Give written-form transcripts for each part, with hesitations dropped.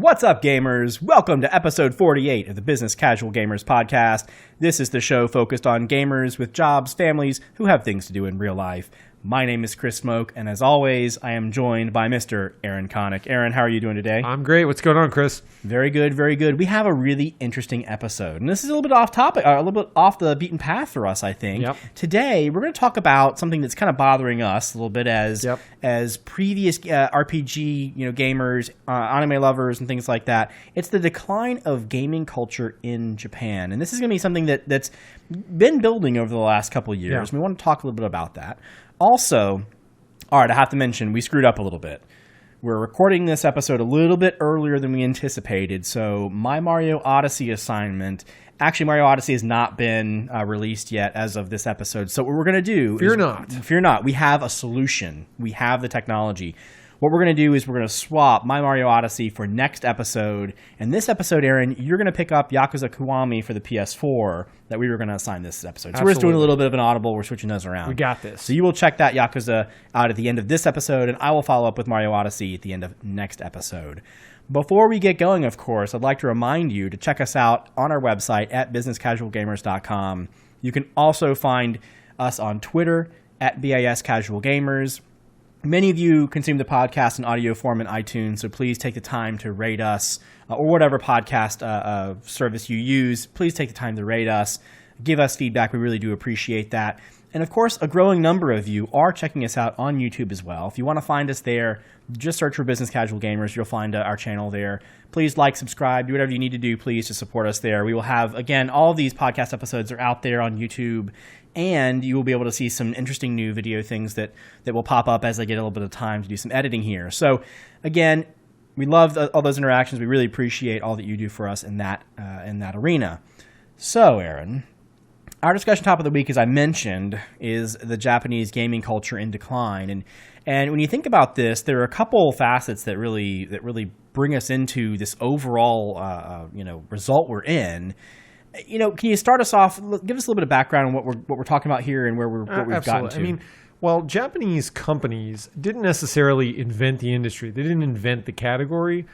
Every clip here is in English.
What's up, gamers? Welcome to episode 48 of the Business Casual Gamers podcast. This is the show focused on gamers with jobs, families who have things to do in real life. My name is Chris Smoke, and as always, I am joined by Mr. Aaron Connick. Aaron, how are you doing today? I'm great. What's going on, Chris? Very good, very good. We have a really interesting episode, and this is a little bit off topic, a little bit off the beaten path for us, I think. Yep. Today, we're going to talk about something that's kind of bothering us a little bit as previous RPG gamers, anime lovers, and things like that. It's the decline of gaming culture in Japan, and this is going to be something that's been building over the last couple of years. Yeah. We want to talk a little bit about that. Also, all right, I have to mention, we screwed up a little bit. We're recording this episode a little bit earlier than we anticipated, so my Mario Odyssey assignment, actually Mario Odyssey has not been released yet as of this episode, so what we're going to do Fear not, we have a solution. We have the technology. What we're going to do is we're going to swap My Mario Odyssey for next episode. And this episode, Aaron, you're going to pick up Yakuza Kiwami for the PS4 that we were going to assign this episode. So Absolutely. We're just doing a little bit of an audible. We're switching those around. We got this. So you will check that Yakuza out at the end of this episode, and I will follow up with Mario Odyssey at the end of next episode. Before we get going, of course, I'd like to remind you to check us out on our website at businesscasualgamers.com. You can also find us on Twitter at BISCasualGamers. Many of you consume the podcast in audio form in iTunes, so please take the time to rate us, or whatever podcast service you use. Please take the time to rate us. Give us feedback. We really do appreciate that. And, of course, a growing number of you are checking us out on YouTube as well. If you want to find us there, just search for Business Casual Gamers. You'll find our channel there. Please like, subscribe, do whatever you need to do, please, to support us there. We will have, again, all of these podcast episodes are out there on YouTube, and you will be able to see some interesting new video things that will pop up as I get a little bit of time to do some editing here. So, again, we love all those interactions. We really appreciate all that you do for us in that arena. So, Aaron, our discussion topic of the week, as I mentioned, is the Japanese gaming culture in decline. And when you think about this, there are a couple facets that really bring us into this overall result we're in. Can you start us off? Give us a little bit of background on what we're talking about here and what we've gotten to. I mean, well, Japanese companies didn't necessarily invent the industry. They didn't invent the category.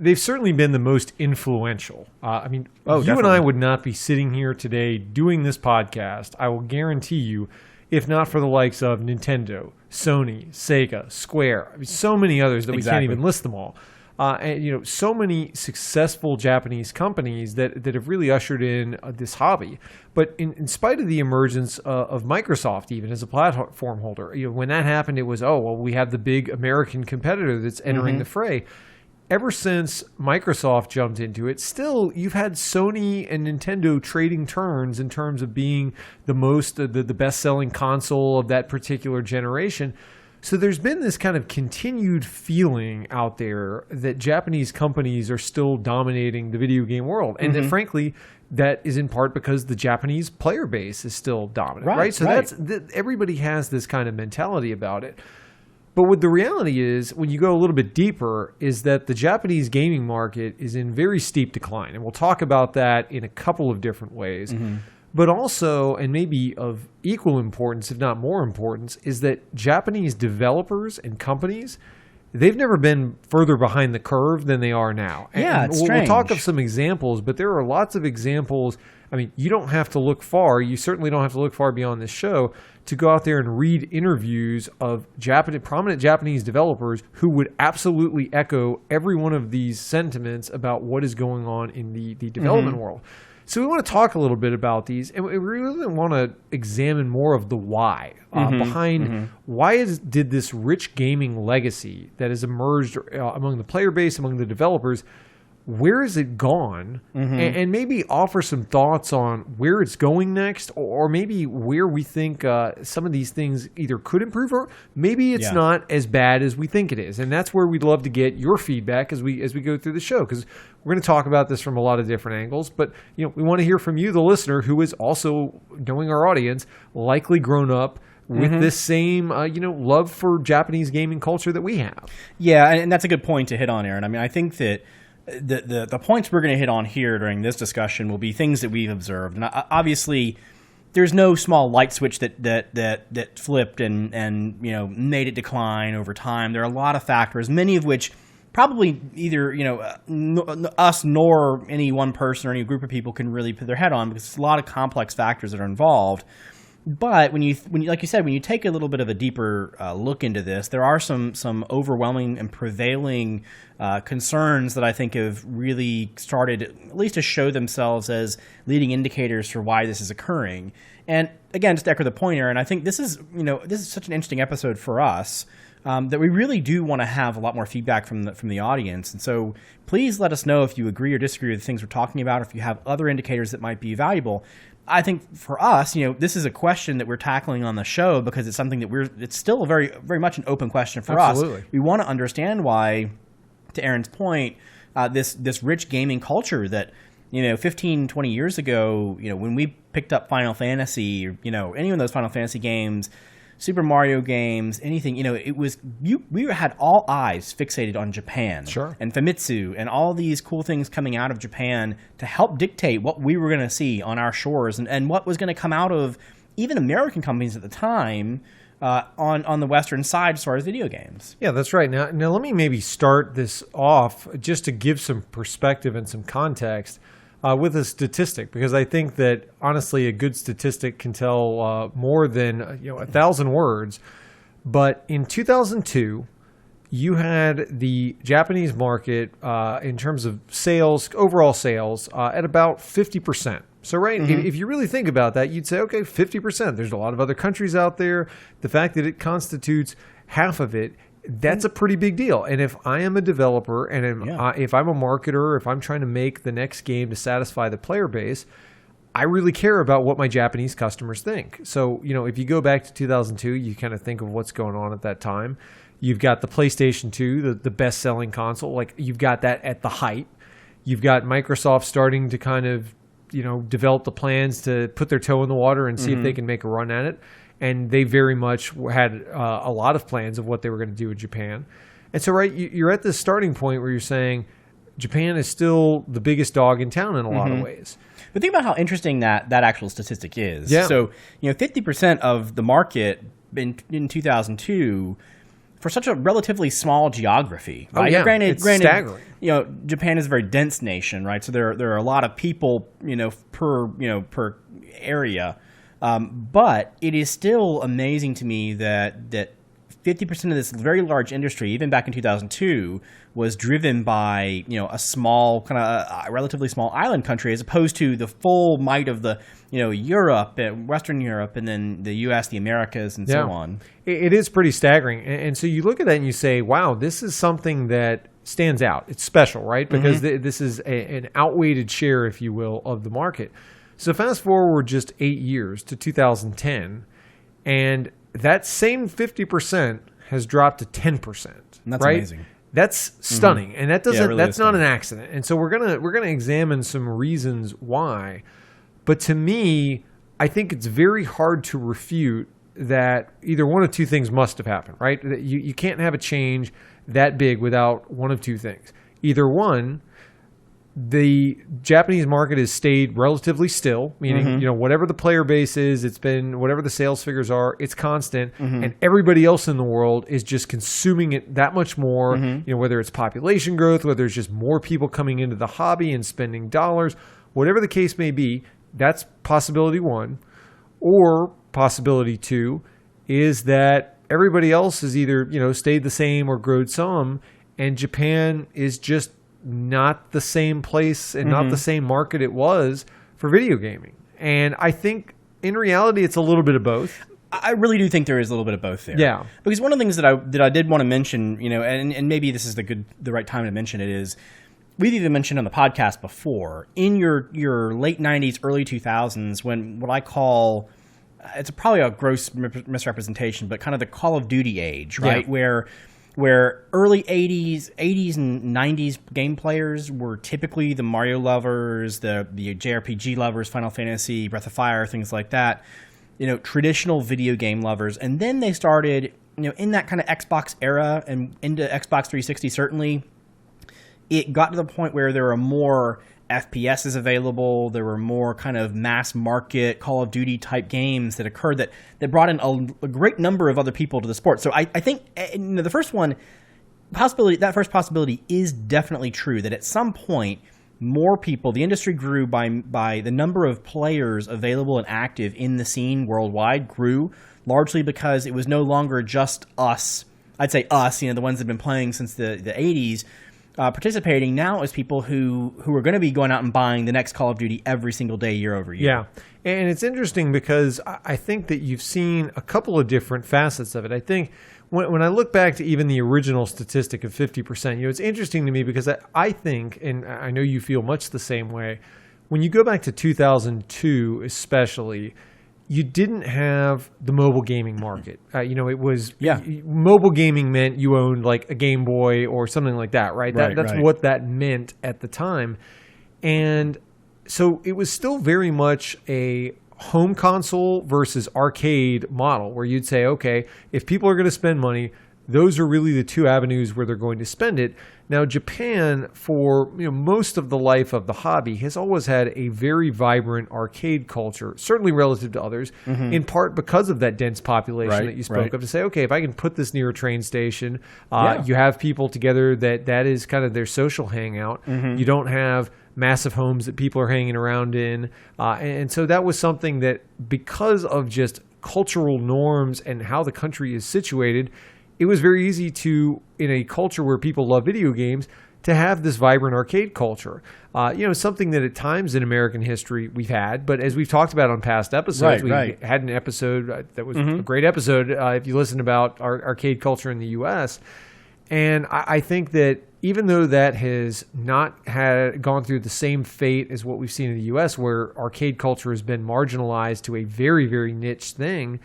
They've certainly been the most influential. You definitely. And I would not be sitting here today doing this podcast, I will guarantee you, if not for the likes of Nintendo, Sony, Sega, Square, so many others that we can't even list them all. So many successful Japanese companies that have really ushered in this hobby. But in spite of the emergence of Microsoft, even as a platform holder, when that happened, it was, we have the big American competitor that's entering the fray. Ever since Microsoft jumped into it, still you've had Sony and Nintendo trading turns in terms of being the best-selling console of that particular generation. So there's been this kind of continued feeling out there that Japanese companies are still dominating the video game world. And that, frankly, that is in part because the Japanese player base is still dominant, right? So everybody has this kind of mentality about it. But what the reality is, when you go a little bit deeper, is that the Japanese gaming market is in very steep decline. And we'll talk about that in a couple of different ways. But also, and maybe of equal importance, if not more importance, is that Japanese developers and companies, they've never been further behind the curve than they are now. And it's we'll talk of some examples, but there are lots of examples. I mean, you don't have to look far. You certainly don't have to look far beyond this show to go out there and read interviews of prominent Japanese developers who would absolutely echo every one of these sentiments about what is going on in the development world. So we want to talk a little bit about these, and we really want to examine more of the why behind why did this rich gaming legacy that has emerged among the player base, among the developers, where has it gone, and maybe offer some thoughts on where it's going next, or maybe where we think some of these things either could improve, or maybe it's not as bad as we think it is. And that's where we'd love to get your feedback as we go through the show, because we're going to talk about this from a lot of different angles. But we want to hear from you, the listener, who is also, knowing our audience, likely grown up with this same, love for Japanese gaming culture that we have. Yeah, and that's a good point to hit on, Aaron. I mean, I think that the points we're going to hit on here during this discussion will be things that we've observed. And obviously, there's no small light switch that flipped and made it decline over time. There are a lot of factors, many of which probably either us nor any one person or any group of people can really put their head on, because it's a lot of complex factors that are involved. But when you like you said, when you take a little bit of a deeper look into this, there are some overwhelming and prevailing concerns that I think have really started at least to show themselves as leading indicators for why this is occurring. And again, just to echo the point, Aaron, I think this is such an interesting episode for us that we really do want to have a lot more feedback from the audience. And so please let us know if you agree or disagree with the things we're talking about, if you have other indicators that might be valuable. I think for us, this is a question that we're tackling on the show because it's something that it's still a very, very much an open question for Absolutely. us. We want to understand why, to Aaron's point, this rich gaming culture that, 15, 20 years ago, when we picked up Final Fantasy, any of those Final Fantasy games, Super Mario games, anything, it was we had all eyes fixated on Japan, sure, and Famitsu and all these cool things coming out of Japan to help dictate what we were going to see on our shores and what was going to come out of even American companies at the time on the Western side as far as video games. Yeah, that's right. Now let me maybe start this off just to give some perspective and some context. With a statistic, because I think that honestly a good statistic can tell more than 1,000 words. But in 2002, you had the Japanese market in terms of sales, overall sales, at about 50%. So if you really think about that, you'd say, okay, 50%. There's a lot of other countries out there. The fact that it constitutes half of it, that's a pretty big deal. And if I am a developer and if I'm a marketer, if I'm trying to make the next game to satisfy the player base, I really care about what my Japanese customers think. So, if you go back to 2002, you kind of think of what's going on at that time. You've got the PlayStation 2, the best-selling console. Like, you've got that at the height. You've got Microsoft starting to kind of, develop the plans to put their toe in the water and see if they can make a run at it. And they very much had a lot of plans of what they were going to do in Japan. And so, you're at this starting point where you're saying Japan is still the biggest dog in town in a lot of ways. But think about how interesting that actual statistic is. Yeah. So, 50% of the market in 2002 for such a relatively small geography. Right? Oh, yeah. Granted, it's staggering. Japan is a very dense nation, right? So there are a lot of people, per area. But it is still amazing to me that 50% of this very large industry, even back in 2002, was driven by a small kind of relatively small island country, as opposed to the full might of the Europe, Western Europe, and then the U.S., the Americas, and so on. It is pretty staggering, and so you look at that and you say, "Wow, this is something that stands out. It's special, right? Because this is an outweighted share, if you will, of the market." So fast forward just 8 years to 2010, and that same 50% has dropped to 10%. That's right? amazing. That's stunning, and that doesn't. Really that's not an accident. And so we're gonna examine some reasons why. But to me, I think it's very hard to refute that either one of two things must have happened. Right? You can't have a change that big without one of two things. Either one, the Japanese market has stayed relatively still, meaning whatever the player base is, it's been whatever the sales figures are, it's constant, and everybody else in the world is just consuming it that much more. Whether it's population growth, whether it's just more people coming into the hobby and spending dollars, whatever the case may be, that's possibility one. Or possibility two is that everybody else has either stayed the same or grown some, and Japan is just not the same place and not the same market it was for video gaming. And I think in reality, it's a little bit of both. I really do think there is a little bit of both there. Yeah. Because one of the things that I did want to mention, and maybe this is the right time to mention it, is we've even mentioned on the podcast before, in your late 90s, early 2000s, when what I call, it's probably a gross misrepresentation, but kind of the Call of Duty age, right? Yeah. Where early 80s and 90s game players were typically the Mario lovers, the JRPG lovers, Final Fantasy, Breath of Fire, things like that, traditional video game lovers. And then they started, in that kind of Xbox era and into Xbox 360 certainly, it got to the point where there were more FPSs available. There were more kind of mass market Call of Duty type games that occurred that brought in a great number of other people to the sport. So I think the first one, that first possibility is definitely true, that at some point more people, the industry grew by the number of players available and active in the scene worldwide grew, largely because it was no longer just us. I'd say us, the ones that have been playing since the 80s, participating. Now as people who are going to be going out and buying the next Call of Duty every single day, year over year. Yeah. And it's interesting because I think that you've seen a couple of different facets of it. I think when I look back to even the original statistic of 50%, it's interesting to me because I think, and I know you feel much the same way, when you go back to 2002 especially, you didn't have the mobile gaming market. It was mobile gaming meant you owned like a Game Boy or something like that, right? That's what that meant at the time. And so it was still very much a home console versus arcade model where you'd say, okay, if people are going to spend money, those are really the two avenues where they're going to spend it. Now, Japan, for most of the life of the hobby, has always had a very vibrant arcade culture, certainly relative to others, in part because of that dense population that you spoke of. To say, okay, if I can put this near a train station, you have people together that is kind of their social hangout. You don't have massive homes that people are hanging around in. And so that was something that, because of just cultural norms and how the country is situated, it was very easy to, in a culture where people love video games, to have this vibrant arcade culture. Something that at times in American history we've had, but as we've talked about on past episodes, we had an episode that was a great episode if you listen about our arcade culture in the U.S. And I think that even though that has not gone through the same fate as what we've seen in the U.S., where arcade culture has been marginalized to a very, very niche thing,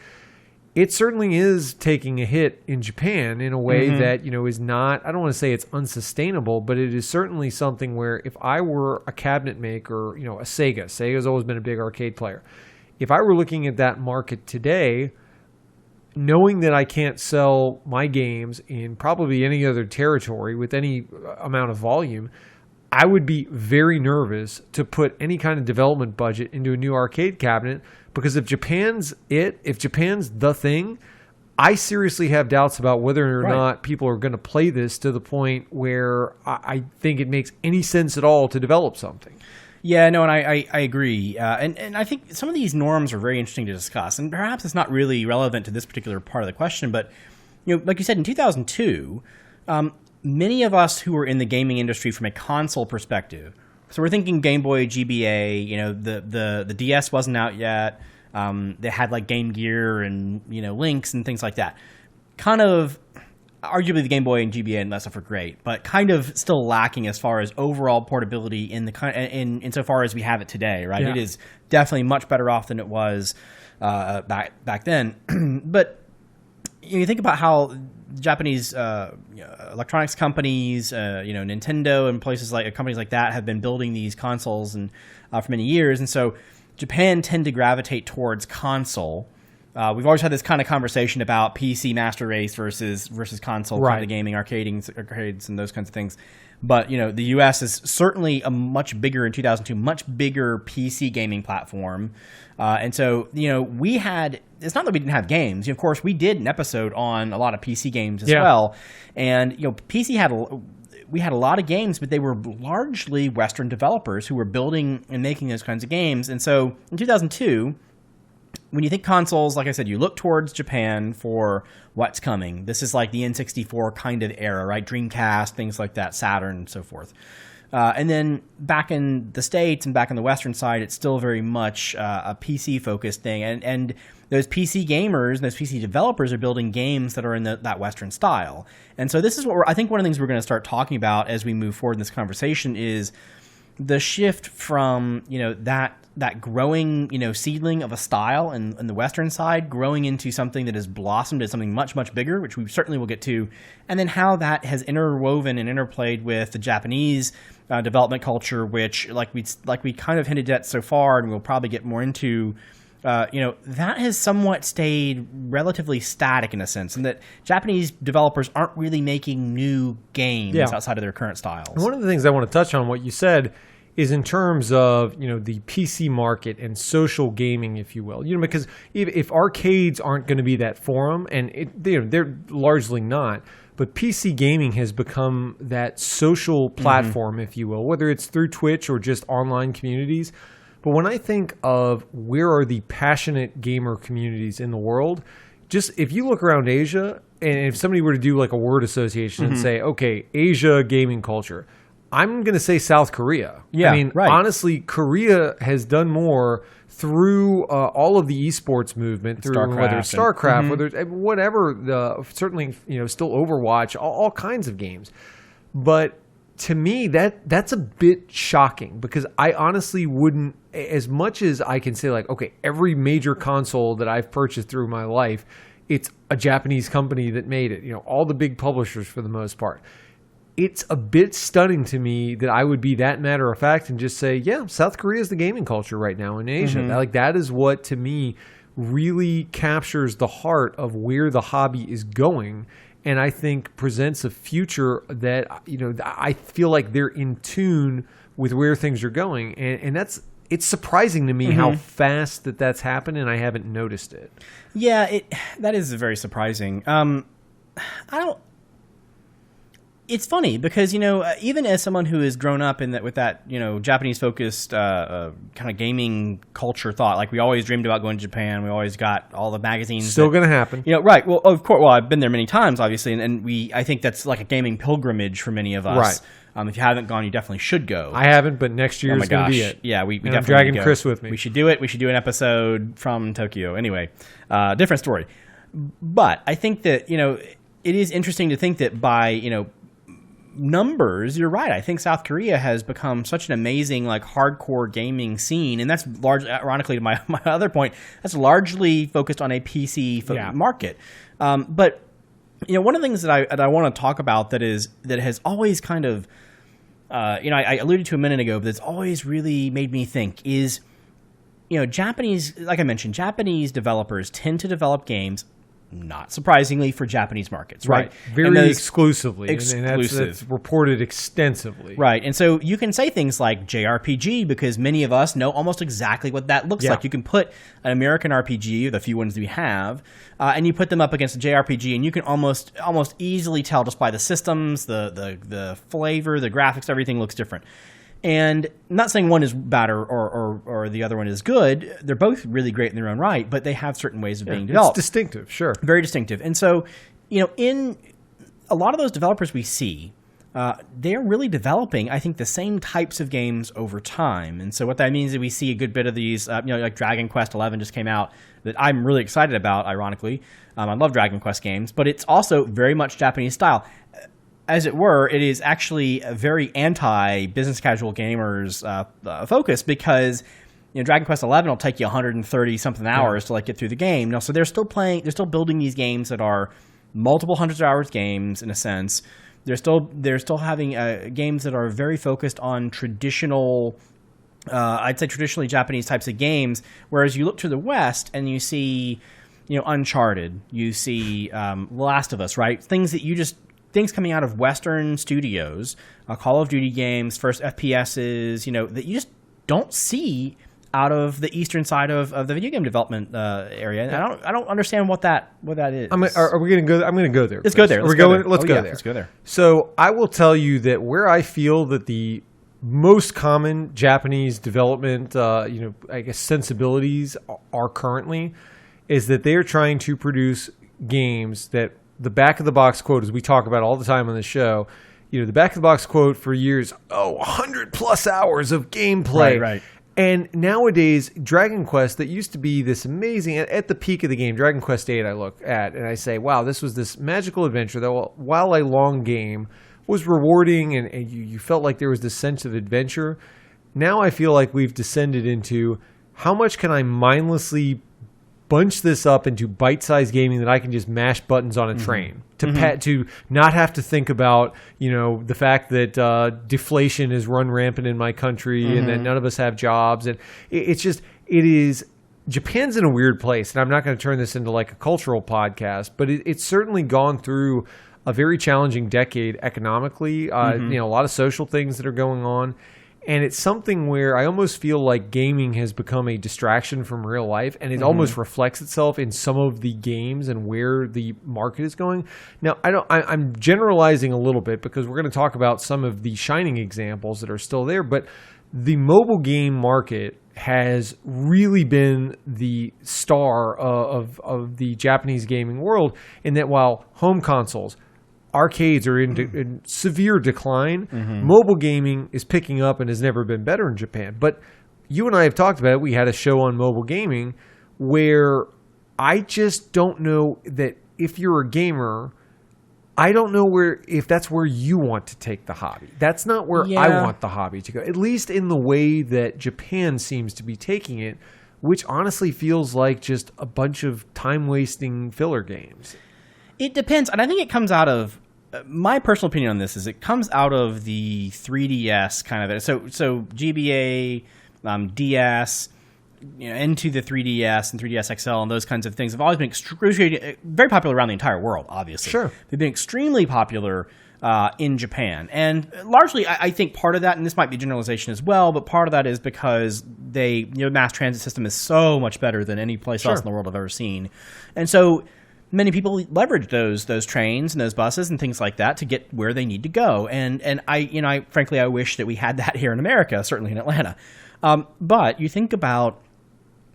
it certainly is taking a hit in Japan in a way that, is not, I don't want to say it's unsustainable, but it is certainly something where if I were a cabinet maker, a Sega's always been a big arcade player. If I were looking at that market today, knowing that I can't sell my games in probably any other territory with any amount of volume, I would be very nervous to put any kind of development budget into a new arcade cabinet, because if Japan's the thing, I seriously have doubts about whether or not people are going to play this to the point where I think it makes any sense at all to develop something. Yeah, no, and I agree. And I think some of these norms are very interesting to discuss, and perhaps it's not really relevant to this particular part of the question, but like you said, in 2002, many of us who were in the gaming industry from a console perspective, so we're thinking Game Boy, GBA, the DS wasn't out yet. They had like Game Gear and Lynx and things like that. Kind of, arguably the Game Boy and GBA and that stuff are great, but kind of still lacking as far as overall portability in insofar as we have it today, right? Yeah. It is definitely much better off than it was back then. But you think about how Japanese electronics companies, Nintendo and companies like that have been building these consoles and for many years, and so Japan tend to gravitate towards console. We've always had this kind of conversation about PC master race versus console kind of gaming, arcades and those kinds of things. But the U.S. is certainly a much bigger, in 2002, much bigger PC gaming platform. And so, we had, it's not that we didn't have games. Of course, we did an episode on a lot of PC games as well. And, we had a lot of games, but they were largely Western developers who were building and making those kinds of games. And so in 2002, when you think consoles, like I said, you look towards Japan for what's coming. This is like the N64 kind of era, right? Dreamcast, things like that, Saturn, and so forth. And then back in the States and back on the Western side, it's still very much a PC-focused thing. And those PC gamers, those PC developers are building games that are in that Western style. And so this is what I think one of the things we're going to start talking about as we move forward in this conversation is the shift from, that growing, seedling of a style in the Western side, growing into something that has blossomed as something much, much bigger, which we certainly will get to, and then how that has interwoven and interplayed with the Japanese development culture, which, like we kind of hinted at so far, and we'll probably get more into, that has somewhat stayed relatively static in a sense, and that Japanese developers aren't really making new games outside of their current styles. And one of the things I want to touch on, what you said, is in terms of, the PC market and social gaming, if you will. Because if arcades aren't going to be that forum, and they're largely not, but PC gaming has become that social platform, if you will, whether it's through Twitch or just online communities. But when I think of where are the passionate gamer communities in the world, just if you look around Asia, and if somebody were to do like a word association and say, okay, Asia gaming culture, I'm going to say South Korea. Yeah, I mean, honestly, Korea has done more through all of the esports movement, through whether it's StarCraft, whether it's whatever, certainly, still Overwatch, all kinds of games. But to me, that's a bit shocking, because I honestly wouldn't, as much as I can say like, okay, every major console that I've purchased through my life, it's a Japanese company that made it, all the big publishers for the most part. It's a bit stunning to me that I would be that matter of fact and just say, yeah, South Korea is the gaming culture right now in Asia. That is what, to me, really captures the heart of where the hobby is going, and I think presents a future that, I feel like they're in tune with where things are going. And it's surprising to me how fast that's happened, and I haven't noticed it. Yeah, that is very surprising. It's funny because, even as someone who has grown up with that, Japanese-focused kind of gaming culture thought, like we always dreamed about going to Japan. We always got all the magazines. Still going to happen. Right. Well, of course. Well, I've been there many times, obviously, and I think that's like a gaming pilgrimage for many of us. Right. If you haven't gone, you definitely should go. I haven't, but next year is going to be it. Yeah, we definitely I'm dragging go. Chris with me. We should do it. We should do an episode from Tokyo. Anyway, different story. But I think that, it is interesting to think that by, numbers, you're right. I think South Korea has become such an amazing, like, hardcore gaming scene, and that's largely, ironically, to my other point, that's largely focused on a PC market. But one of the things that I want to talk about that has always kind of, I alluded to a minute ago, but it's always really made me think is, Japanese, like I mentioned, Japanese developers tend to develop games, not surprisingly, for Japanese markets, right? Very exclusively. Exclusive. And that's reported extensively. Right. And so you can say things like JRPG because many of us know almost exactly what that looks like. You can put an American RPG, the few ones that we have, and you put them up against a JRPG, and you can almost easily tell just by the systems, the flavor, the graphics, everything looks different. And I'm not saying one is bad or the other one is good. They're both really great in their own right, but they have certain ways of being developed. It's distinctive, sure. Very distinctive. And so, in a lot of those developers we see, they're really developing, I think, the same types of games over time. And so what that means is we see a good bit of these, like Dragon Quest XI just came out that I'm really excited about, ironically. I love Dragon Quest games, but it's also very much Japanese style. As it were, it is actually a very anti-business casual gamers focus because Dragon Quest XI will take you 130 something hours to get through the game. Now, so they're still building these games that are multiple hundreds of hours games in a sense. They're still having games that are very focused on traditional, I'd say traditionally Japanese types of games. Whereas you look to the West and you see, Uncharted, you see Last of Us, right? Things coming out of Western studios, Call of Duty games, first FPSs, that you just don't see out of the eastern side of the video game development area. And I don't understand what that is. Are we going to go? I'm going to go there. Let's go there. Let's go there. Let's go there. So I will tell you that where I feel that the most common Japanese development, I guess sensibilities are currently, is that they are trying to produce games that. The back of the box quote, as we talk about all the time on the show, the back of the box quote for years, 100+ hours of gameplay. Right. And nowadays, Dragon Quest, that used to be this amazing, at the peak of the game, Dragon Quest VIII I look at, and I say, wow, this was this magical adventure that, while a long game, was rewarding, and you felt like there was this sense of adventure. Now I feel like we've descended into, how much can I mindlessly bunch this up into bite-sized gaming that I can just mash buttons on a train to not have to think about, the fact that deflation is run rampant in my country and that none of us have jobs. And Japan's in a weird place. And I'm not going to turn this into like a cultural podcast, but it's certainly gone through a very challenging decade economically. A lot of social things that are going on. And it's something where I almost feel like gaming has become a distraction from real life, and it almost reflects itself in some of the games and where the market is going. Now, I'm generalizing a little bit because we're going to talk about some of the shining examples that are still there, but the mobile game market has really been the star of the Japanese gaming world, in that while home consoles, arcades are in severe decline, mobile gaming is picking up and has never been better in Japan. But you and I have talked about it. We had a show on mobile gaming where I just don't know that if you're a gamer, I don't know if that's where you want to take the hobby. That's not where I want the hobby to go, at least in the way that Japan seems to be taking it, which honestly feels like just a bunch of time-wasting filler games. It depends, and I think it comes out of my personal opinion on this is it comes out of the 3DS kind of so GBA, DS, into the 3DS and 3DS XL and those kinds of things have always been very popular around the entire world. Obviously, sure, they've been extremely popular in Japan, and largely I think part of that, and this might be generalization as well, but part of that is because mass transit system is so much better than any place else in the world I've ever seen, and so many people leverage those trains and those buses and things like that to get where they need to go. And I frankly, I wish that we had that here in America, certainly in Atlanta. But you think about,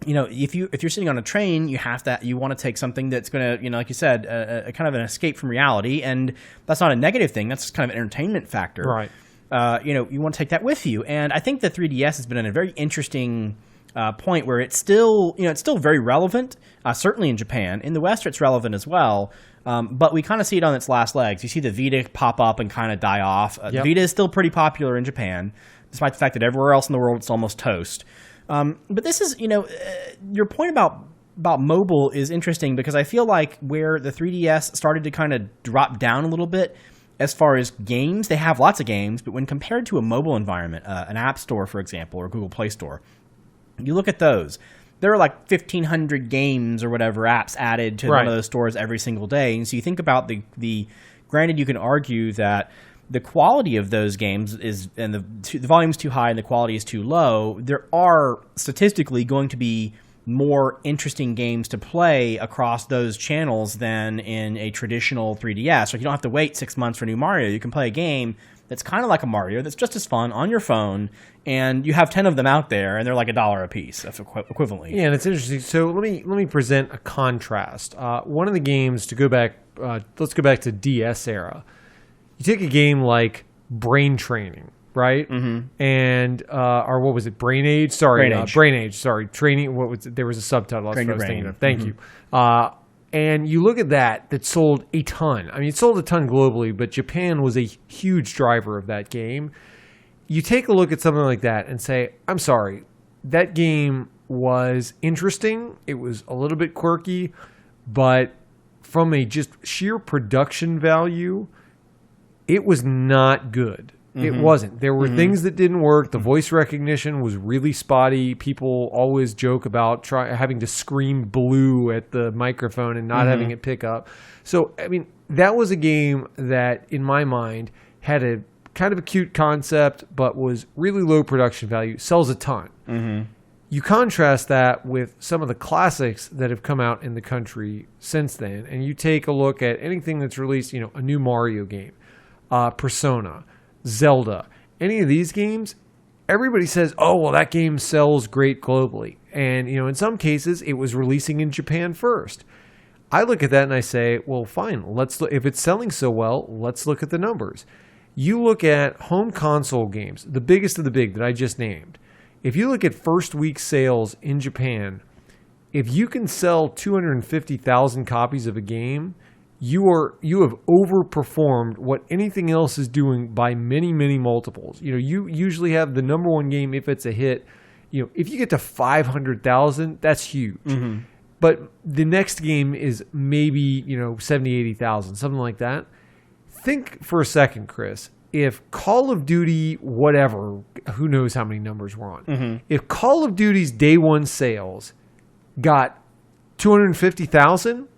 if you're sitting on a train, you want to take something that's going to, like you said, a kind of an escape from reality. And that's not a negative thing. That's kind of an entertainment factor. Right. You want to take that with you. And I think the 3DS has been in a very interesting point where it's still very relevant, certainly in Japan. In the West, it's relevant as well, but we kind of see it on its last legs. You see the Vita pop up and kind of die off. The Vita is still pretty popular in Japan, despite the fact that everywhere else in the world it's almost toast. But this is, your point about mobile is interesting because I feel like where the 3DS started to kind of drop down a little bit as far as games, they have lots of games, but when compared to a mobile environment, an app store, for example, or Google Play Store, you look at those, there are like 1,500 games or whatever apps added to one of those stores every single day. And so you think about granted, you can argue that the quality of those games and the volume's too high and the quality is too low. There are statistically going to be more interesting games to play across those channels than in a traditional 3DS. Like you don't have to wait 6 months for a new Mario. You can play a game that's kind of like a Mario, that's just as fun on your phone, and you have 10 of them out there, and they're like $1 a piece, equivalently. Yeah, and it's interesting. So let me present a contrast. One of the games to go back, let's go back to DS era. You take a game like Brain Training, right? Mm-hmm. And or what was it? Brain Age. Sorry, Brain Age. Sorry, Training. What was it? There was a subtitle. That's what I was thinking of. Thank you. And you look at that sold a ton. I mean, it sold a ton globally, but Japan was a huge driver of that game. You take a look at something like that and say, I'm sorry, that game was interesting. It was a little bit quirky, but from a just sheer production value, it was not good. It wasn't. There were things that didn't work. The voice recognition was really spotty. People always joke about having to scream blue at the microphone and not having it pick up. So, I mean, that was a game that, in my mind, had a kind of a cute concept, but was really low production value. Sells a ton. You contrast that with some of the classics that have come out in the country since then, and you take a look at anything that's released, a new Mario game, Persona, Zelda, any of these games, everybody says, oh, well, that game sells great globally. And, in some cases, it was releasing in Japan first. I look at that and I say, well, fine, let's look. If it's selling so well, let's look at the numbers. You look at home console games, the biggest of the big that I just named. If you look at first week sales in Japan, if you can sell 250,000 copies of a game, you have overperformed what anything else is doing by many, many multiples. You usually have the number one game, if it's a hit, if you get to 500,000, that's huge. But the next game is maybe, 70, 80,000, something like that. Think for a second, Chris, if Call of Duty, whatever, who knows how many numbers we're on. If Call of Duty's day one sales got 250,000,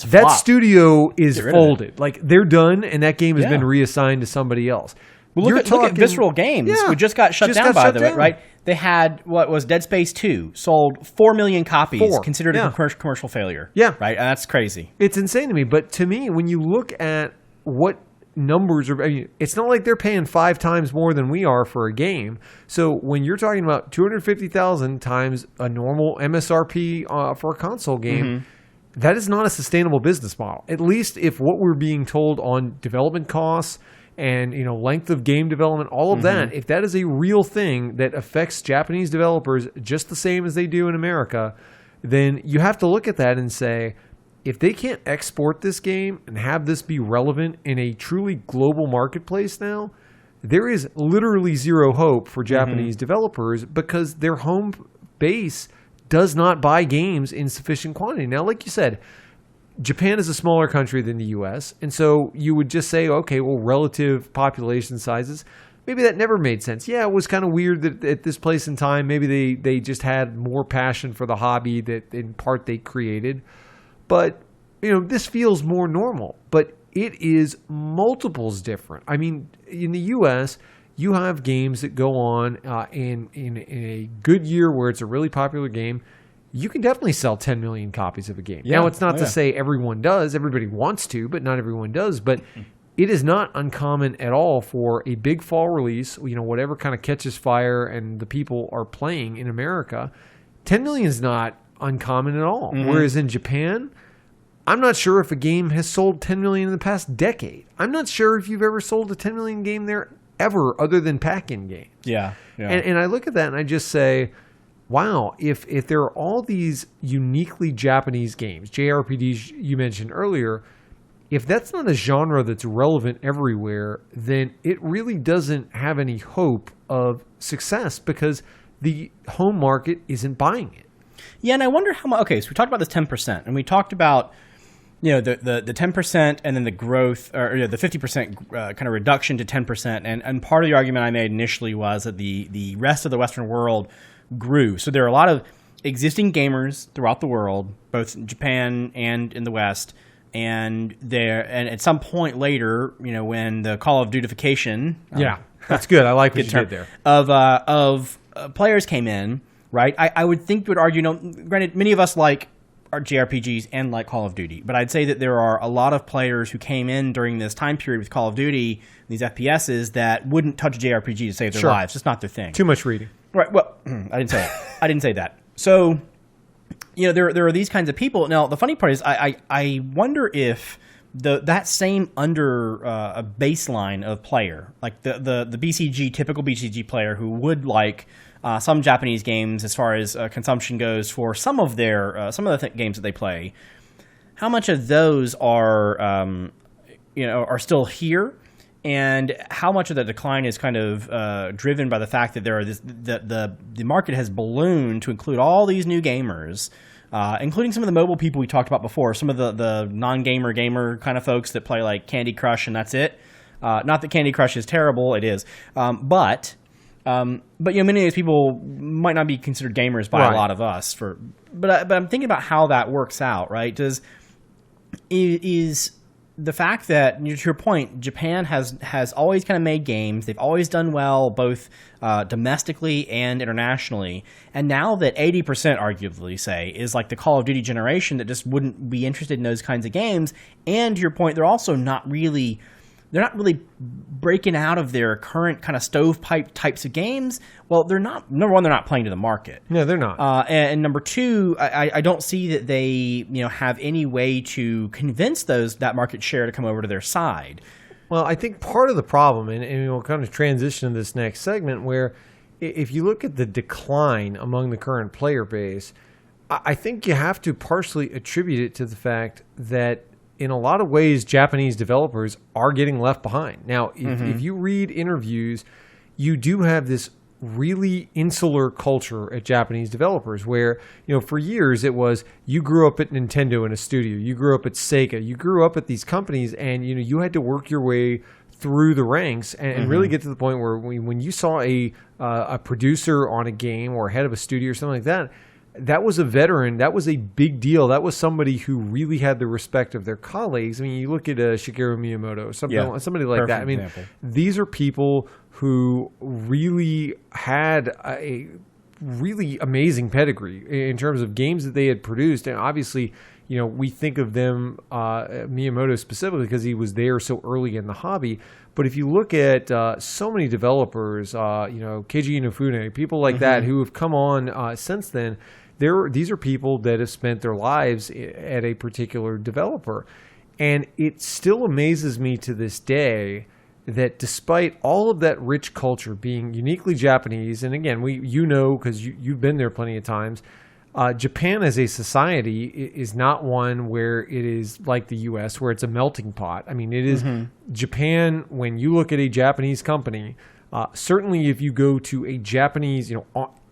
that studio is folded. Like, they're done, and that game has been reassigned to somebody else. Well, look at Visceral Games, who just got shut down, by the way, right? They had, what was Dead Space 2, sold 4 million copies, considered a commercial failure. Yeah. Right? And that's crazy. It's insane to me. But to me, when you look at what numbers are, I mean, it's not like they're paying 5 times more than we are for a game. So when you're talking about 250,000 times a normal MSRP for a console game, that is not a sustainable business model. At least if what we're being told on development costs and length of game development, all of that, if that is a real thing that affects Japanese developers just the same as they do in America, then you have to look at that and say, if they can't export this game and have this be relevant in a truly global marketplace now, there is literally zero hope for Japanese developers because their home base does not buy games in sufficient quantity. Now, like you said, Japan is a smaller country than the U.S., and so you would just say, okay, well, relative population sizes, maybe that never made sense. Yeah, it was kind of weird that at this place in time, maybe they just had more passion for the hobby that in part they created. But, this feels more normal, but it is multiples different. I mean, in the U.S., you have games that go on in a good year where it's a really popular game. You can definitely sell 10 million copies of a game. Now, it's not to say everyone does. Everybody wants to, but not everyone does. But it is not uncommon at all for a big fall release, whatever kind of catches fire and the people are playing in America. 10 million is not uncommon at all. Whereas in Japan, I'm not sure if a game has sold 10 million in the past decade. I'm not sure if you've ever sold a 10 million game there ever other than pack-in games. Yeah. And I look at that and I just say, wow, if there are all these uniquely Japanese games, JRPGs you mentioned earlier, if that's not a genre that's relevant everywhere, then it really doesn't have any hope of success because the home market isn't buying it. Yeah, and I wonder how much. Okay, so we talked about this 10%, and we talked about the 10% and then the growth, or the 50% kind of reduction to 10%. And part of the argument I made initially was that the rest of the Western world grew. So there are a lot of existing gamers throughout the world, both in Japan and in the West. And at some point later, when the Call of Dutyfication, that's good. I like what you did there. Of players came in, right? I would think you would argue, granted, many of us like our JRPGs and like Call of Duty, but I'd say that there are a lot of players who came in during this time period with Call of Duty, these FPSs, that wouldn't touch a JRPG to save their lives. It's not their thing. Too much reading. Right. Well, I didn't say that. I didn't say that. So, there are these kinds of people. Now, the funny part is I wonder if that same under a baseline of player, like the BCG, typical BCG player who would like some Japanese games as far as consumption goes for some of the games that they play, how much of those are are still here, and how much of the decline is kind of driven by the fact that the market has ballooned to include all these new gamers, including some of the mobile people we talked about before, some of the non-gamer gamer kind of folks that play like Candy Crush and that's it. Not that Candy Crush is terrible, it is, but many of these people might not be considered gamers by a lot of us. But I'm thinking about how that works out, right? Is the fact that, to your point, Japan has always kind of made games. They've always done well, both domestically and internationally. And now that 80%, arguably, say, is like the Call of Duty generation that just wouldn't be interested in those kinds of games. And to your point, they're also not really breaking out of their current kind of stovepipe types of games. Well, they're not. Number one, they're not playing to the market. No, they're not. And number two, I don't see that they have any way to convince that market share to come over to their side. Well, I think part of the problem, and we'll kind of transition to this next segment, where if you look at the decline among the current player base, I think you have to partially attribute it to the fact that in a lot of ways, Japanese developers are getting left behind. Now, if you read interviews, you do have this really insular culture at Japanese developers where, for years it was you grew up at Nintendo in a studio, you grew up at Sega, you grew up at these companies, and you had to work your way through the ranks and really get to the point where when you saw a producer on a game or head of a studio or something like that, that was a veteran. That was a big deal. That was somebody who really had the respect of their colleagues. I mean, you look at Shigeru Miyamoto, somebody like that. I mean, these are people who really had a really amazing pedigree in terms of games that they had produced. And obviously, we think of them, Miyamoto specifically, because he was there so early in the hobby. But if you look at so many developers, Keiji Inafune, people like that who have come on since then, these are people that have spent their lives at a particular developer. And it still amazes me to this day that despite all of that rich culture being uniquely Japanese, and again, because you've been there plenty of times, Japan as a society is not one where it is like the U.S., where it's a melting pot. I mean, it is Japan. When you look at a Japanese company, certainly if you go to a Japanese,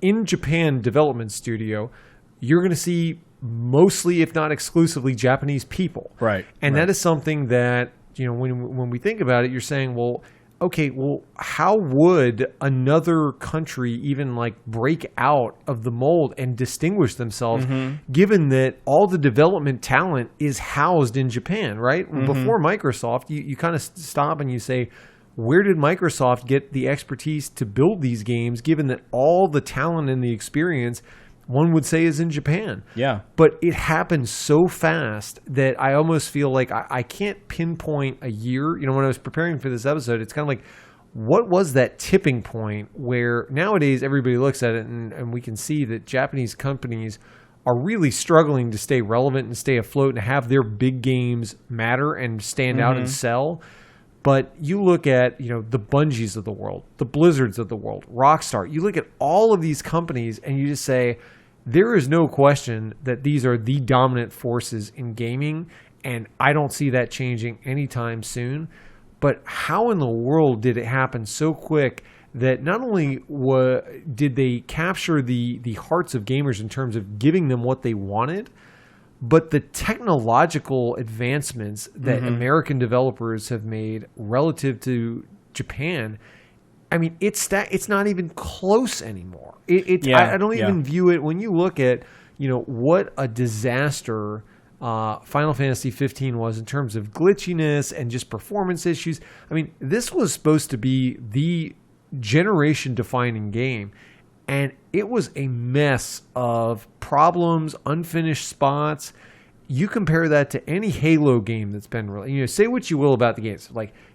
in Japan development studio, you're going to see mostly, if not exclusively, Japanese people. Right. And that is something that, when we think about it, you're saying, well, okay, how would another country even break out of the mold and distinguish themselves, given that all the development talent is housed in Japan, right? Before Microsoft, you kind of stop and you say, where did Microsoft get the expertise to build these games, given that all the talent and the experience, one would say, is in Japan? Yeah. But it happened so fast that I almost feel like I can't pinpoint a year. When I was preparing for this episode, it's kind of like, what was that tipping point where nowadays everybody looks at it and we can see that Japanese companies are really struggling to stay relevant and stay afloat and have their big games matter and stand out and sell. But you look at, the Bungies of the world, the Blizzards of the world, Rockstar. You look at all of these companies and you just say, there is no question that these are the dominant forces in gaming, and I don't see that changing anytime soon. But how in the world did it happen so quick that not only did they capture the hearts of gamers in terms of giving them what they wanted, but the technological advancements that American developers have made relative to Japan, I mean, it's not even close anymore. I don't even view it, when you look at, what a disaster Final Fantasy 15 was in terms of glitchiness and just performance issues. I mean, this was supposed to be the generation-defining game, and it was a mess of problems, unfinished spots. You compare that to any Halo game that's been released. Say what you will about the games.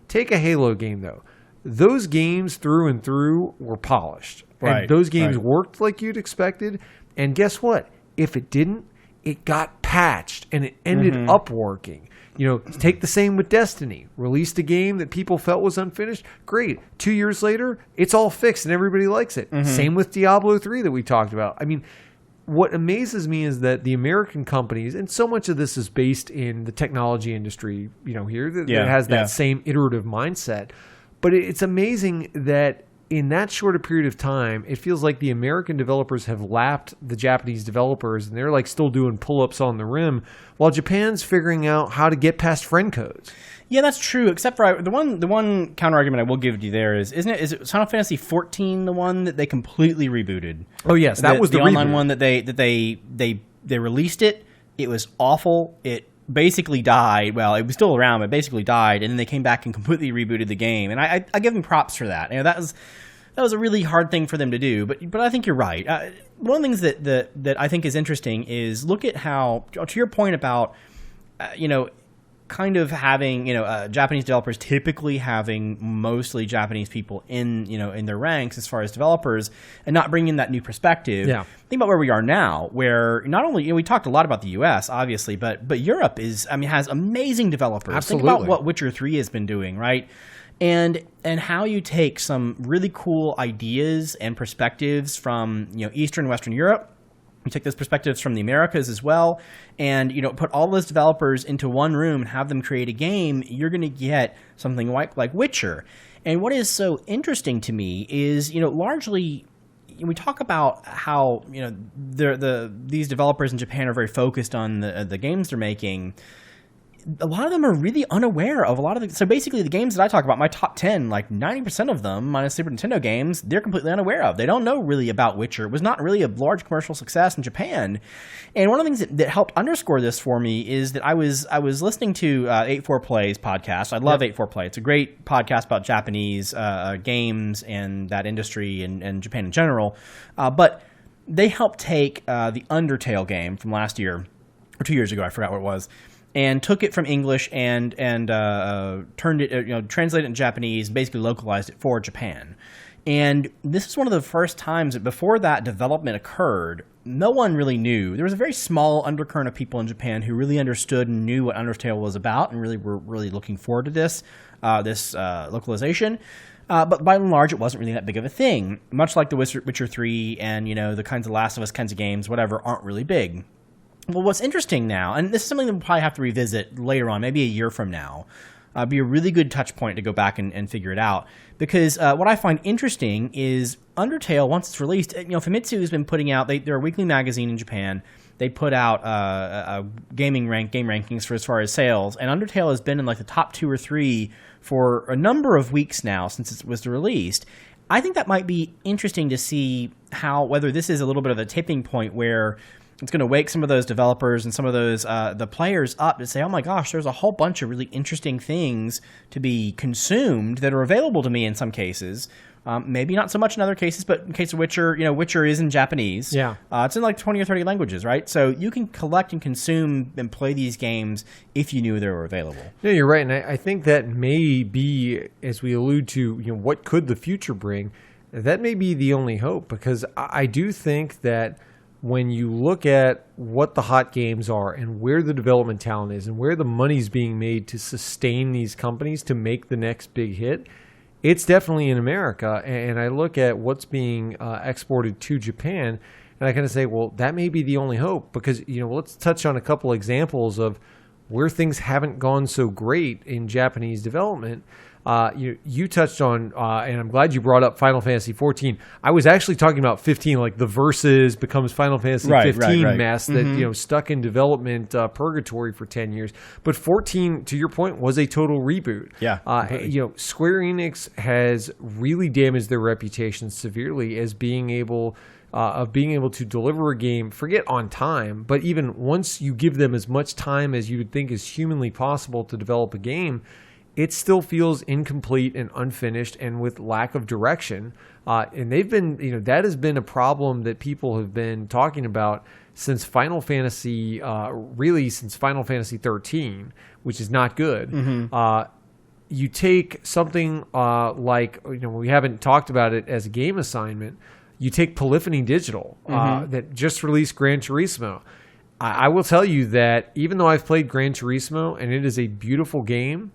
Take a Halo game, though. Those games through and through were polished. Right. And those games worked like you'd expected. And guess what? If it didn't, it got patched and it ended up working. Take the same with Destiny. Released a game that people felt was unfinished. Great. 2 years later, it's all fixed and everybody likes it. Same with Diablo 3 that we talked about. I mean, what amazes me is that the American companies, and so much of this is based in the technology industry, here, that has that same iterative mindset. But it's amazing that in that short a period of time, it feels like the American developers have lapped the Japanese developers, and they're still doing pull-ups on the rim, while Japan's figuring out how to get past friend codes. Yeah, that's true. Except for the one counter argument I will give you there is it Final Fantasy 14 the one that they completely rebooted? Oh yes, that was the online reboot. One that they released it. It was awful. It basically died. Well, it was still around, but basically died, and then they came back and completely rebooted the game. And I give them props for that. That was a really hard thing for them to do. But I think you're right. One of the things that I think is interesting is look at how, to your point about kind of having Japanese developers typically having mostly Japanese people in their ranks as far as developers, and not bringing that new perspective. Yeah. Think about where we are now, where not only we talked a lot about the U.S. obviously, but Europe has amazing developers. Absolutely. Think about what Witcher 3 has been doing, right? And how you take some really cool ideas and perspectives from Eastern and Western Europe. You take those perspectives from the Americas as well, and put all those developers into one room and have them create a game. You're going to get something like Witcher. And what is so interesting to me is largely we talk about how these developers in Japan are very focused on the games they're making. a lot of them are really unaware of a lot of so basically the games that I talk about, my top 10, like 90% of them, minus Super Nintendo games, they're completely unaware of. They don't know really about Witcher. It was not really a large commercial success in Japan. And one of the things that helped underscore this for me is that I was listening to 84Play's podcast. I love 84Play. It's a great podcast about Japanese games and that industry and Japan in general. But they helped take the Undertale game from last year, or 2 years ago, I forgot what it was, and took it from English and turned it, translated it in Japanese, basically localized it for Japan. And this is one of the first times that before that development occurred, no one really knew. There was a very small undercurrent of people in Japan who really understood and knew what Undertale was about and really were really looking forward to this localization. But by and large, it wasn't really that big of a thing. Much like the Witcher 3 and, the kinds of Last of Us kinds of games, whatever, aren't really big. Well, what's interesting now, and this is something that we'll probably have to revisit later on, maybe a year from now, be a really good touch point to go back and figure it out. Because what I find interesting is Undertale, once it's released, Famitsu has been putting out, they're a weekly magazine in Japan. They put out game rankings for as far as sales, and Undertale has been in like the top 2 or 3 for a number of weeks now since it was released. I think that might be interesting to see whether this is a little bit of a tipping point where it's going to wake some of those developers and some of those the players up to say, oh my gosh, there's a whole bunch of really interesting things to be consumed that are available to me in some cases. Maybe not so much in other cases, but in case of Witcher, Witcher is in Japanese. Yeah. It's in like 20 or 30 languages, right? So you can collect and consume and play these games if you knew they were available. No, you're right. And I think that may be, as we allude to, what could the future bring, that may be the only hope. Because I do think that when you look at what the hot games are and where the development talent is and where the money's being made to sustain these companies to make the next big hit, it's definitely in America. And I look at what's being exported to Japan, and I kind of say, well, that may be the only hope. Because, let's touch on a couple examples of where things haven't gone so great in Japanese development. You touched on, and I'm glad you brought up Final Fantasy 14. I was actually talking about 15, like the Versus becomes Final Fantasy 15 mess that stuck in development purgatory for 10 years. But 14, to your point, was a total reboot. Yeah. Square Enix has really damaged their reputation severely as being able to deliver a game, forget on time, but even once you give them as much time as you would think is humanly possible to develop a game, it still feels incomplete and unfinished and with lack of direction. And they've been, that has been a problem that people have been talking about since Final Fantasy, since Final Fantasy 13, which is not good. You take something like, we haven't talked about it as a game assignment. You take Polyphony Digital that just released Gran Turismo. I will tell you that even though I've played Gran Turismo and it is a beautiful game,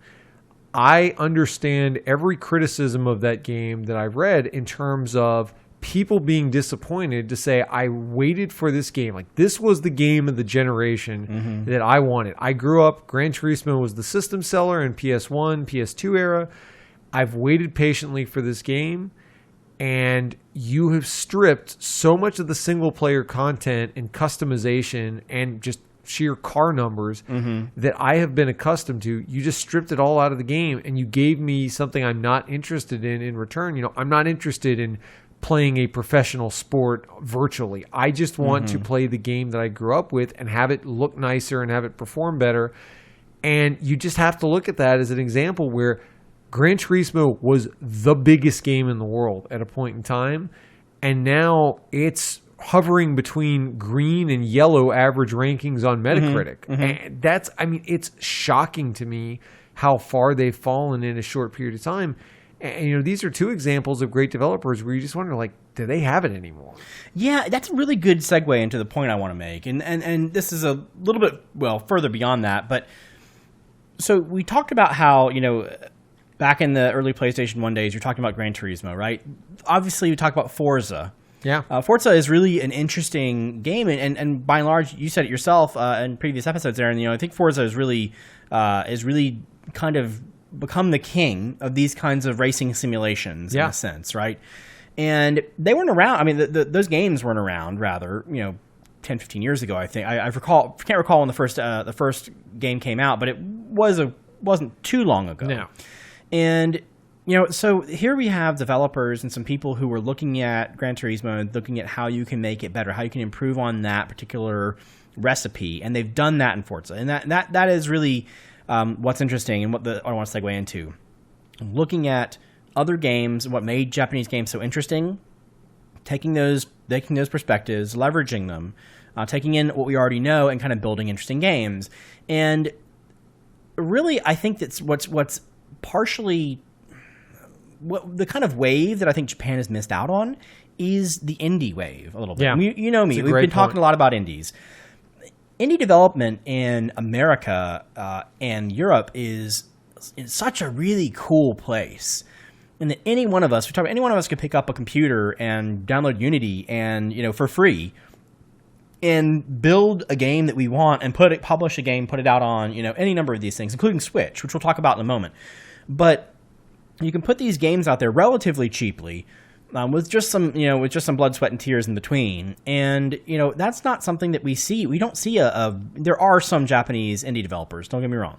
I understand every criticism of that game that I've read in terms of people being disappointed to say, I waited for this game. Like, this was the game of the generation that I wanted. I grew up, Gran Turismo was the system seller in PS1, PS2 era. I've waited patiently for this game, and you have stripped so much of the single-player content and customization and just sheer car numbers that I have been accustomed to. You just stripped it all out of the game, and you gave me something I'm not interested in return. I'm not interested in playing a professional sport virtually. I just want to play the game that I grew up with and have it look nicer and have it perform better. And you just have to look at that as an example where Gran Turismo was the biggest game in the world at a point in time, and now it's hovering between green and yellow average rankings on Metacritic. And it's shocking to me how far they've fallen in a short period of time. And, these are two examples of great developers where you just wonder, like, do they have it anymore? Yeah, that's a really good segue into the point I want to make. And this is a little bit, further beyond that. But so we talked about how, back in the early PlayStation 1 days, you're talking about Gran Turismo, right? Obviously, we talk about Forza. Yeah. Forza is really an interesting game, and by and large, you said it yourself in previous episodes, Aaron. I think Forza is really kind of become the king of these kinds of racing simulations in a sense, right? And they weren't around. I mean, those games weren't around, rather, 10, 15 years ago, I think. I can't recall when the first game came out, but wasn't too long ago. No. And so here we have developers and some people who were looking at Gran Turismo, looking at how you can make it better, how you can improve on that particular recipe, and they've done that in Forza. And that is really what's interesting and what I want to segue into. Looking at other games, what made Japanese games so interesting, taking those perspectives, leveraging them, taking in what we already know, and kind of building interesting games. And really, I think that's what's partially the kind of wave that I think Japan has missed out on is the indie wave a little bit. Yeah. You know me. We've been talking a lot about indies. Indie development in America and Europe is such a really cool place. And that any one of us could pick up a computer and download Unity and, for free and build a game that we want and publish a game, put it out on, any number of these things, including Switch, which we'll talk about in a moment. But you can put these games out there relatively cheaply, with just some blood, sweat, and tears in between. And, that's not something that we see. We don't see there are some Japanese indie developers, don't get me wrong.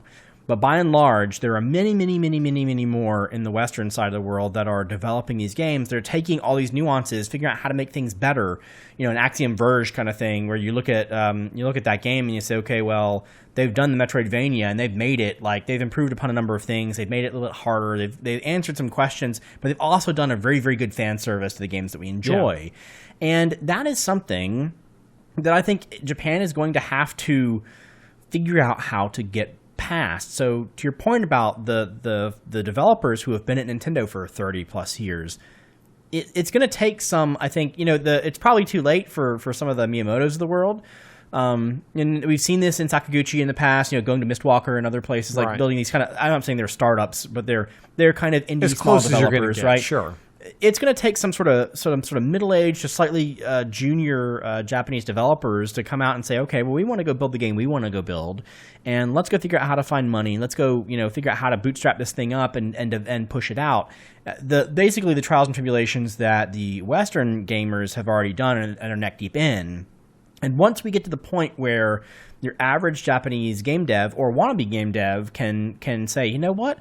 But by and large, there are many, many, many, many, many more in the Western side of the world that are developing these games. They're taking all these nuances, figuring out how to make things better. An Axiom Verge kind of thing, where you look at that game and you say, okay, well, they've done the Metroidvania and they've made it they've improved upon a number of things. They've made it a little bit harder. They've answered some questions, but they've also done a very, very good fan service to the games that we enjoy. Yeah. And that is something that I think Japan is going to have to figure out how to get past. So to your point about the developers who have been at Nintendo for 30 plus years, it's going to take some, I think, it's probably too late for some of the Miyamotos of the world. And we've seen this in Sakaguchi in the past, going to Mistwalker and other places, like building these kind of, I'm not saying they're startups, but they're kind of indie small developers, right? Sure. It's going to take some sort of middle-aged to slightly junior Japanese developers to come out and say, okay, well, we want to go build the game we want to go build, and let's go figure out how to find money. Let's go, figure out how to bootstrap this thing up and push it out. Basically the trials and tribulations that the Western gamers have already done and are neck deep in. And once we get to the point where your average Japanese game dev or wannabe game dev can say, you know what?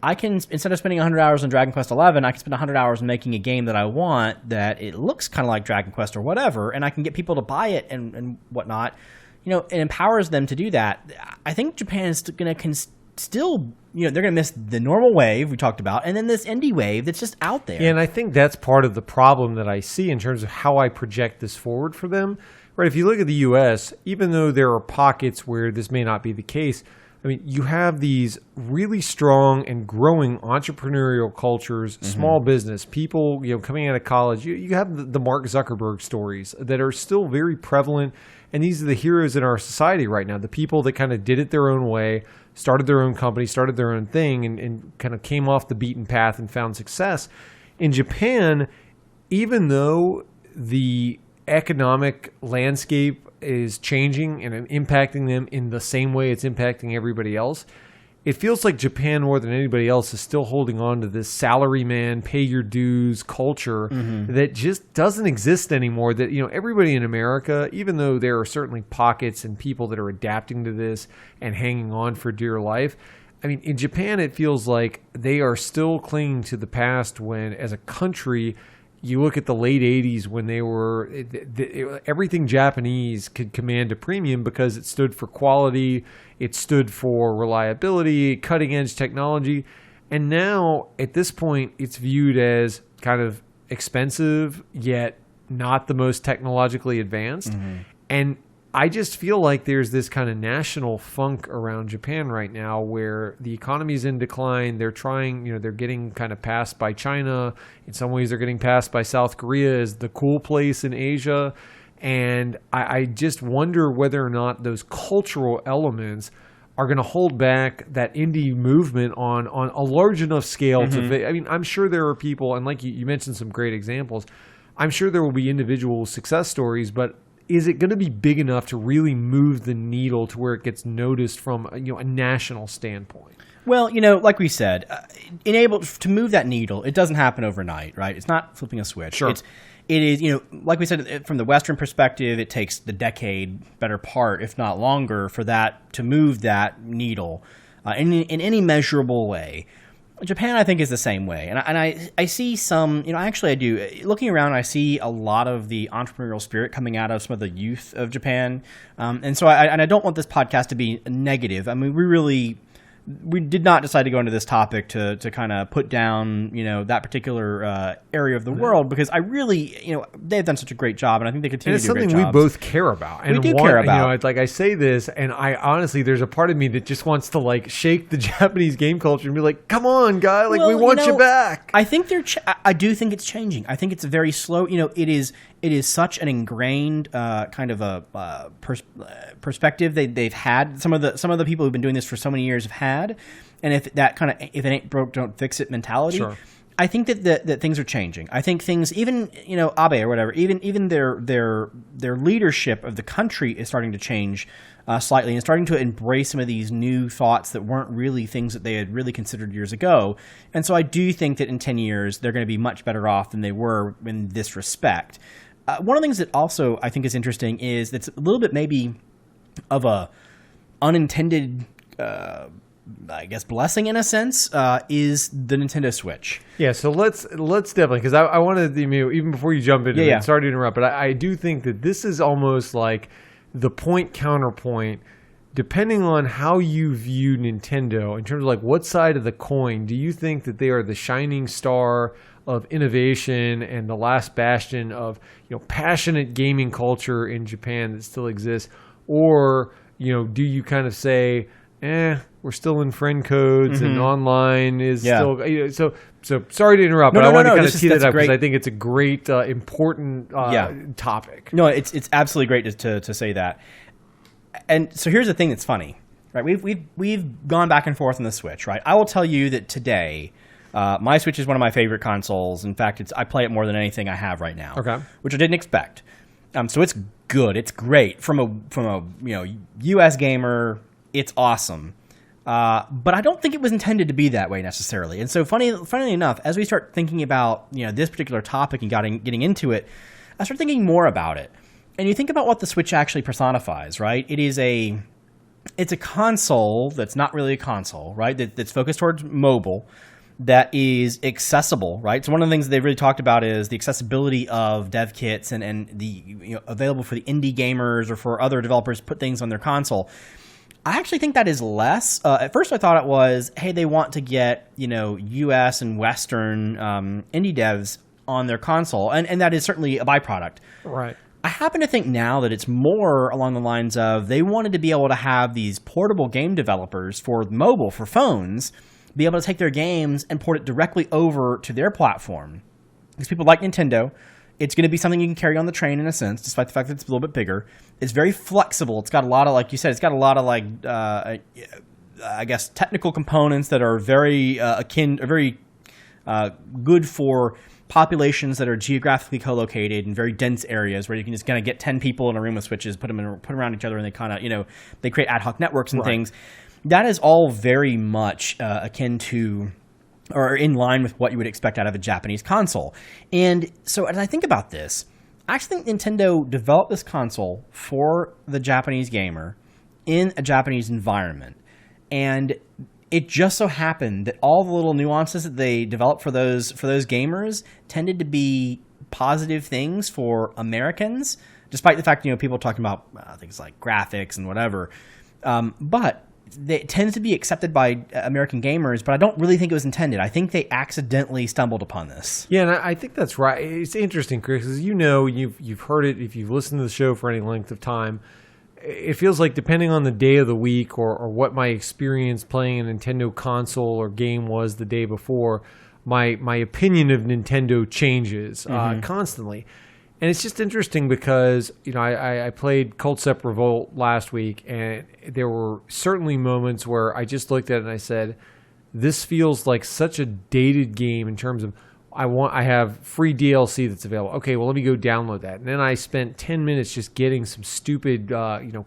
I can, instead of spending 100 hours on Dragon Quest XI, I can spend 100 hours making a game that I want, that it looks kind of like Dragon Quest or whatever, and I can get people to buy it and whatnot. It empowers them to do that. I think Japan is going to still, they're going to miss the normal wave we talked about, and then this indie wave that's just out there. Yeah, and I think that's part of the problem that I see in terms of how I project this forward for them. Right, if you look at the U.S., even though there are pockets where this may not be the case, I mean, you have these really strong and growing entrepreneurial cultures, small business, people, coming out of college. You have the Mark Zuckerberg stories that are still very prevalent, and these are the heroes in our society right now, the people that kind of did it their own way, started their own company, started their own thing, and kind of came off the beaten path and found success. In Japan, even though the economic landscape is changing and impacting them in the same way it's impacting everybody else, it feels like Japan more than anybody else is still holding on to this salaryman, pay your dues culture that just doesn't exist anymore. That, everybody in America, even though there are certainly pockets and people that are adapting to this and hanging on for dear life, I mean, in Japan, it feels like they are still clinging to the past when, as a country, you look at the late 80s when they were everything Japanese could command a premium because it stood for quality, it stood for reliability, cutting edge technology. And now at this point, it's viewed as kind of expensive, yet not the most technologically advanced. And I just feel like there's this kind of national funk around Japan right now where the economy's in decline. They're trying, they're getting kind of passed by China. In some ways, they're getting passed by South Korea as the cool place in Asia. And I just wonder whether or not those cultural elements are going to hold back that indie movement on a large enough scale to, I mean, I'm sure there are people, and like you mentioned some great examples, I'm sure there will be individual success stories, but is it going to be big enough to really move the needle to where it gets noticed from a national standpoint? Well, like we said, to move that needle, it doesn't happen overnight, right? It's not flipping a switch. Sure. It is, like we said, from the Western perspective, it takes the decade, better part, if not longer, for that to move that needle. in any measurable way. Japan, I think, is the same way. And I see some, I do. Looking around, I see a lot of the entrepreneurial spirit coming out of some of the youth of Japan. And so I don't want this podcast to be negative. I mean, we did not decide to go into this topic to kind of put down, that particular area of the world, because I really, they've done such a great job, and I think they continue to do a great job. It's something we both care about. And we do care about. I say this, and I honestly, there's a part of me that just wants to shake the Japanese game culture and be like, come on, guy, we want you back. I think I do think it's changing. I think it's very slow. It is such an ingrained kind of a perspective they've had. Some of the people who've been doing this for so many years have had, and if it ain't broke, don't fix it mentality. Sure. I think that things are changing. I think things, even Abe or whatever, even their leadership of the country is starting to change slightly, and starting to embrace some of these new thoughts that weren't really things that they had really considered years ago. And so I do think that in 10 years they're going to be much better off than they were in this respect. One of the things that also I think is interesting is that's a little bit maybe of a unintended, blessing in a sense, is the Nintendo Switch. Yeah, so let's definitely, because I wanted to, even before you jump into it, sorry to interrupt, but I do think that this is almost like the counterpoint, depending on how you view Nintendo in terms of what side of the coin. Do you think that they are the shining star of innovation and the last bastion of passionate gaming culture in Japan that still exists, or do you kind of say, we're still in friend codes and online is still so sorry to interrupt, but I want to kind of tee that up because I think it's a great important topic. No, it's absolutely great to say that. And so here's the thing that's funny, right? We've gone back and forth on the Switch, right? I will tell you that today, my Switch is one of my favorite consoles. In fact, I play it more than anything I have right now. Okay. Which I didn't expect. So it's good. It's great from a US gamer. It's awesome. But I don't think it was intended to be that way necessarily. And so funnily enough, as we start thinking about this particular topic and getting into it, I start thinking more about it. And you think about what the Switch actually personifies, right? It's a console that's not really a console, right? That's focused towards mobile, that is accessible, right? So one of the things they've really talked about is the accessibility of dev kits and the available for the indie gamers or for other developers to put things on their console. I actually think that is less. At first I thought it was, hey, they want to get, US and Western indie devs on their console, and that is certainly a byproduct. Right. I happen to think now that it's more along the lines of they wanted to be able to have these portable game developers for mobile, for phones, be able to take their games and port it directly over to their platform. Because people like Nintendo, it's going to be something you can carry on the train in a sense, despite the fact that it's a little bit bigger. It's very flexible. It's got a lot of, like you said, it's got a lot of technical components that are very good for populations that are geographically co-located in very dense areas where you can just kind of get 10 people in a room with Switches, put them around each other, and they kind of, they create ad hoc networks and things. That is all very much akin to or in line with what you would expect out of a Japanese console. And so as I think about this, I actually think Nintendo developed this console for the Japanese gamer in a Japanese environment. And it just so happened that all the little nuances that they developed for those gamers tended to be positive things for Americans, despite the fact, people talking about things like graphics and whatever. But it tends to be accepted by American gamers, but I don't really think it was intended. I think they accidentally stumbled upon this. Yeah, and I think that's right. It's interesting, Chris, because you've heard it if you've listened to the show for any length of time. It feels like depending on the day of the week or what my experience playing a Nintendo console or game was the day before, my opinion of Nintendo changes constantly. And it's just interesting because, I played Concept Revolt last week, and there were certainly moments where I just looked at it and I said, this feels like such a dated game in terms of I have free DLC that's available. Okay, well, let me go download that. And then I spent 10 minutes just getting some stupid,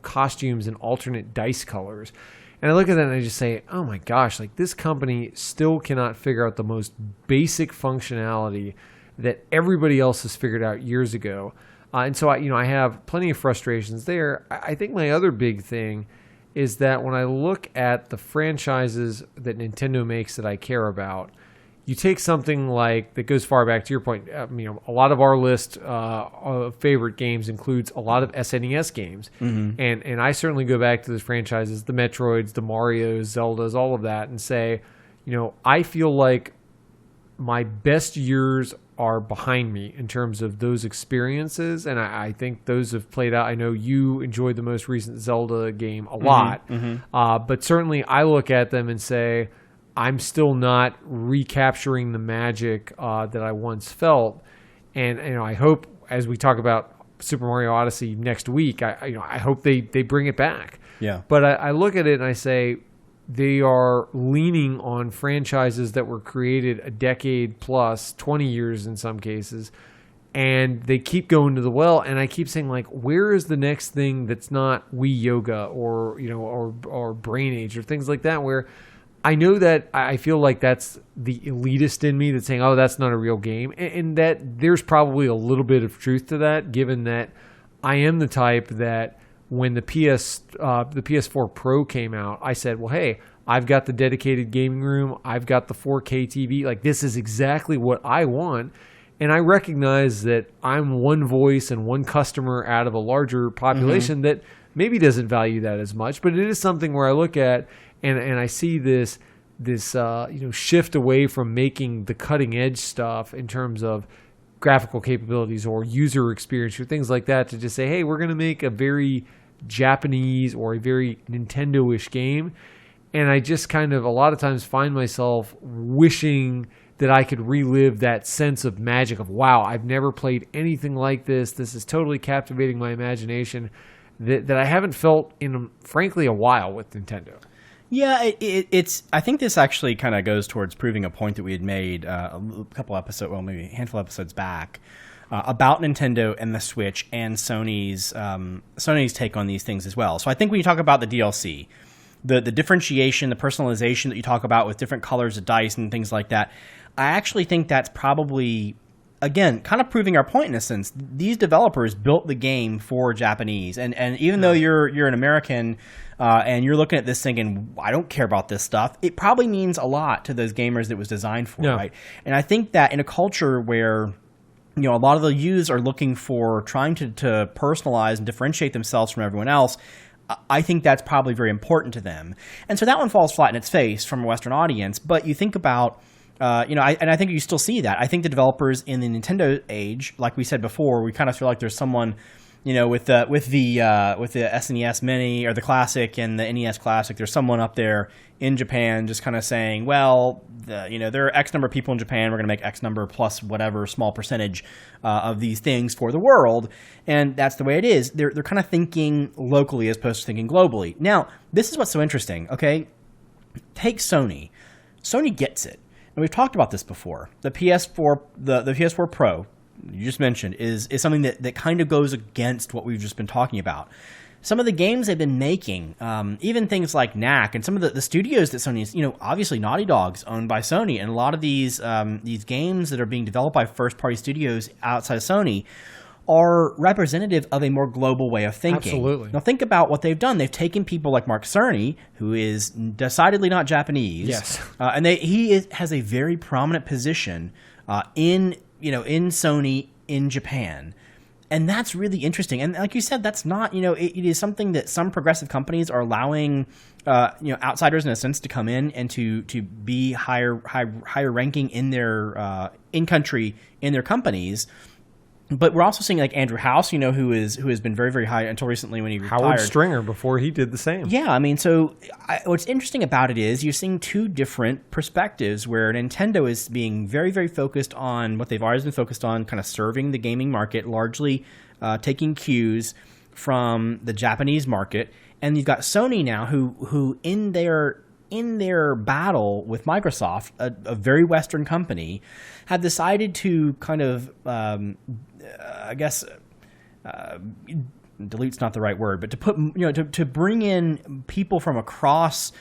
costumes and alternate dice colors. And I look at that and I just say, oh my gosh, this company still cannot figure out the most basic functionality that everybody else has figured out years ago. And so I have plenty of frustrations there. I think my other big thing is that when I look at the franchises that Nintendo makes that I care about, you take something like that goes far back to your point. A lot of our list of favorite games includes a lot of SNES games, and I certainly go back to those franchises, the Metroids, the Marios, Zeldas, all of that, and say, I feel like my best years are behind me in terms of those experiences, and I think those have played out. I know you enjoyed the most recent Zelda game a lot, but certainly I look at them and say, I'm still not recapturing the magic that I once felt, and I hope as we talk about Super Mario Odyssey next week, I hope they bring it back. Yeah. But I look at it and I say they are leaning on franchises that were created a decade plus, 20 years in some cases, and they keep going to the well. And I keep saying, like, where is the next thing that's not Wii Yoga or or Brain Age or things like that, where I know that I feel like that's the elitist in me that's saying, oh, that's not a real game. And that there's probably a little bit of truth to that, given that I am the type that when the PS4 Pro came out, I said, well, hey, I've got the dedicated gaming room. I've got the 4K TV. Like, this is exactly what I want. And I recognize that I'm one voice and one customer out of a larger population that maybe doesn't value that as much. But it is something where I look at and I see this shift away from making the cutting edge stuff in terms of graphical capabilities or user experience or things like that, to just say, hey, we're going to make a very Japanese or a very Nintendo-ish game. And I just kind of a lot of times find myself wishing that I could relive that sense of magic of, wow, I've never played anything like this. This is totally captivating my imagination that I haven't felt in, frankly, a while with Nintendo. Yeah, it's. I think this actually kind of goes towards proving a point that we had made a couple episodes, well, maybe a handful of episodes back, about Nintendo and the Switch and Sony's take on these things as well. So I think when you talk about the DLC, the differentiation, the personalization that you talk about with different colors of dice and things like that, I actually think that's probably, again, kind of proving our point in a sense. These developers built the game for Japanese, and even though you're an American and you're looking at this thinking, I don't care about this stuff, it probably means a lot to those gamers that it was designed for, right? And I think that in a culture where a lot of the youths are looking for trying to personalize and differentiate themselves from everyone else, I think that's probably very important to them. And so that one falls flat in its face from a Western audience. But you think about, I think you still see that. I think the developers in the Nintendo age, like we said before, we kind of feel like there's someone, with the SNES Mini or the Classic and the NES Classic, there's someone up there in Japan just kind of saying, well, there are X number of people in Japan. We're going to make X number plus whatever small percentage of these things for the world, and that's the way it is. They're kind of thinking locally as opposed to thinking globally. Now, this is what's so interesting. Okay, take Sony. Sony gets it, and we've talked about this before. The PS4, the PS4 Pro, you just mentioned, is something that kind of goes against what we've just been talking about. Some of the games they've been making, even things like Knack and some of the studios that Sony's, obviously Naughty Dog's owned by Sony, and a lot of these games that are being developed by first-party studios outside of Sony are representative of a more global way of thinking. Absolutely. Now think about what they've done. They've taken people like Mark Cerny, who is decidedly not Japanese. Yes. And has a very prominent position in Sony in Japan. And that's really interesting. And like you said, that's not, it is something that some progressive companies are allowing, outsiders in a sense to come in and to be higher ranking in their in-country, in their companies. But we're also seeing like Andrew House, who has been very, very high until recently when he retired. Howard Stringer before he did the same. Yeah, I mean, so what's interesting about it is you're seeing two different perspectives where Nintendo is being very, very focused on what they've always been focused on, kind of serving the gaming market, largely taking cues from the Japanese market. And you've got Sony now who in their battle with Microsoft, a very Western company, have decided to kind of, delete's not the right word, but to put, to bring in people from across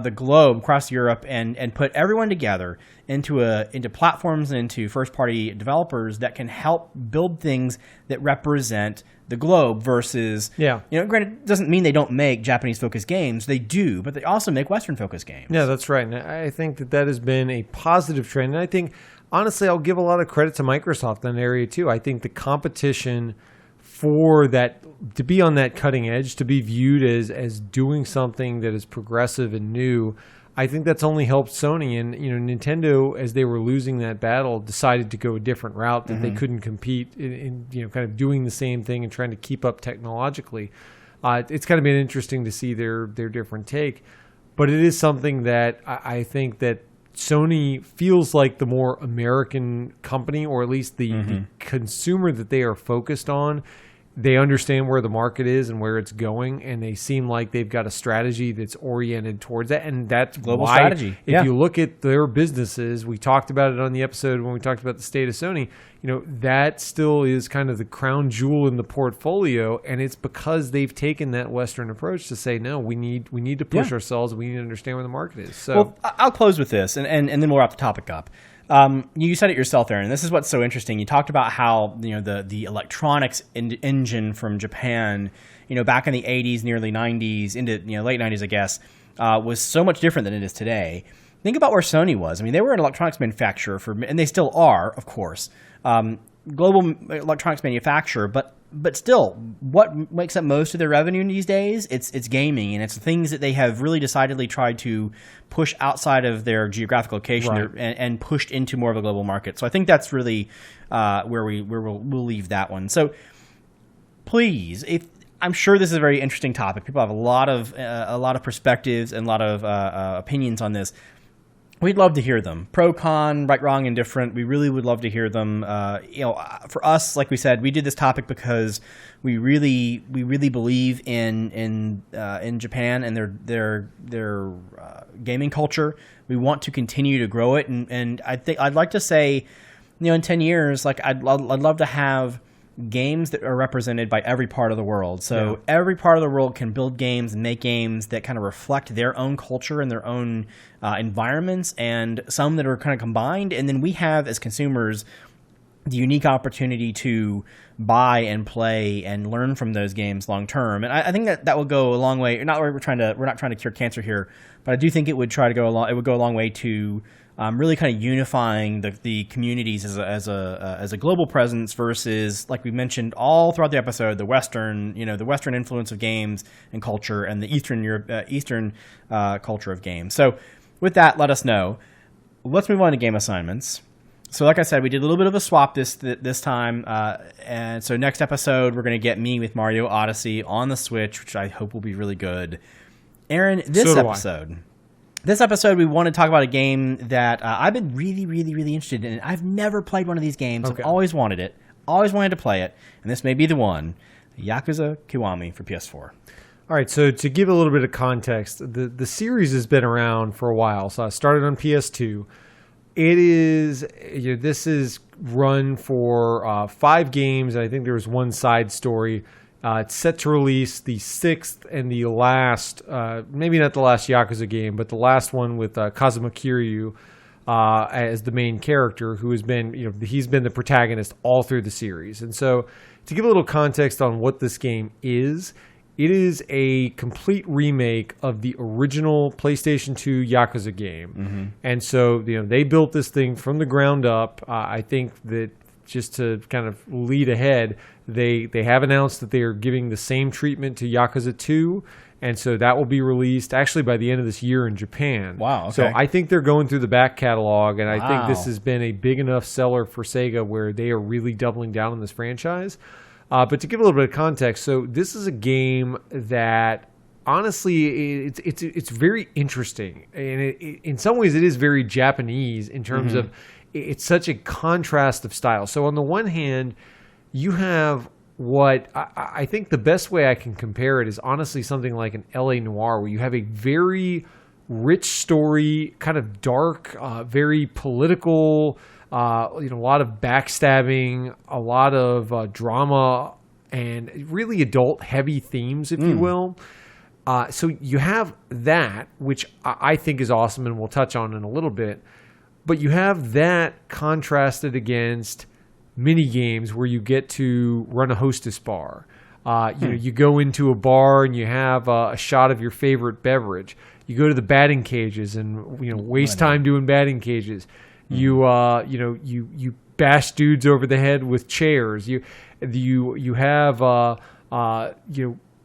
the globe across Europe and put everyone together into platforms and into first-party developers that can help build things that represent the globe versus, granted, it doesn't mean they don't make Japanese-focused games. They do, but they also make Western-focused games. Yeah, that's right. And I think that has been a positive trend. And I think, honestly, I'll give a lot of credit to Microsoft in that area, too. I think the competition for that, to be on that cutting edge, to be viewed as doing something that is progressive and new, I think that's only helped Sony. And Nintendo, as they were losing that battle, decided to go a different route, that they couldn't compete in kind of doing the same thing and trying to keep up technologically. It's kind of been interesting to see their different take, but it is something that I think that Sony feels like the more American company, or at least the consumer that they are focused on. They understand where the market is and where it's going, and they seem like they've got a strategy that's oriented towards that. And that's global why, strategy. If you look at their businesses, we talked about it on the episode when we talked about the state of Sony, that still is kind of the crown jewel in the portfolio, and it's because they've taken that Western approach to say, no, we need to push ourselves, we need to understand where the market is. So, well, I'll close with this, and then we'll wrap the topic up. You said it yourself, Aaron. This is what's so interesting. You talked about how the electronics engine from Japan, back in the 80s, nearly 90s, into late 90s, I guess, was so much different than it is today. Think about where Sony was. I mean, they were an electronics manufacturer and they still are, of course, global electronics manufacturer. But still, what makes up most of their revenue these days? It's gaming, and it's things that they have really decidedly tried to push outside of their geographic location, right, and pushed into more of a global market. So I think that's really where we'll leave that one. So please, I'm sure this is a very interesting topic. People have a lot of perspectives and a lot of opinions on this. We'd love to hear them. Pro, con, right, wrong, indifferent. We really would love to hear them. For us, like we said, we did this topic because we really believe in Japan and their gaming culture. We want to continue to grow it, and I'd like to say, in 10 years, like I'd love to have games that are represented by every part of the world. So every part of the world can build games and make games that kind of reflect their own culture and their own environments, and some that are kind of combined. And then we have, as consumers, the unique opportunity to buy and play and learn from those games long term. And I think that will go a long way. We're not trying to cure cancer here, but I do think it would go a long way to really kind of unifying the communities as a global presence versus, like we mentioned all throughout the episode, the Western influence of games and culture, and the Eastern culture of games. So with that, let us know. Let's move on to game assignments. So like I said, we did a little bit of a swap this time, and so next episode we're going to get me with Mario Odyssey on the Switch, which I hope will be really good. Aaron, this episode, we want to talk about a game that I've been really, really, really interested in. I've never played one of these games. Okay. I've always wanted it. Always wanted to play it. And this may be the one. Yakuza Kiwami for PS4. All right, so to give a little bit of context, the series has been around for a while. So I started on PS2. This is run for 5 games. I think there was one side story. It's set to release the 6th and the last, maybe not the last Yakuza game, but the last one with Kazuma Kiryu as the main character, who has been, he's been the protagonist all through the series. And so, to give a little context on what this game is, it is a complete remake of the original PlayStation 2 Yakuza game. Mm-hmm. And so, they built this thing from the ground up. I think that, just to kind of lead ahead, they have announced that they are giving the same treatment to Yakuza 2, and so that will be released actually by the end of this year in Japan. Wow, okay. So I think they're going through the back catalog, and I think this has been a big enough seller for Sega where they are really doubling down on this franchise. But to give a little bit of context, so this is a game that, honestly, it's very interesting, and in some ways it is very Japanese in terms of it's such a contrast of style. So on the one hand, you have what I think the best way I can compare it is honestly something like an LA Noire, where you have a very rich story, kind of dark, very political, a lot of backstabbing, a lot of drama, and really adult heavy themes, if you will. So you have that, which I think is awesome, and we'll touch on in a little bit. But you have that contrasted against mini games where you get to run a hostess bar. You go into a bar and you have a shot of your favorite beverage. You go to the batting cages and waste time doing batting cages. You bash dudes over the head with chairs. You have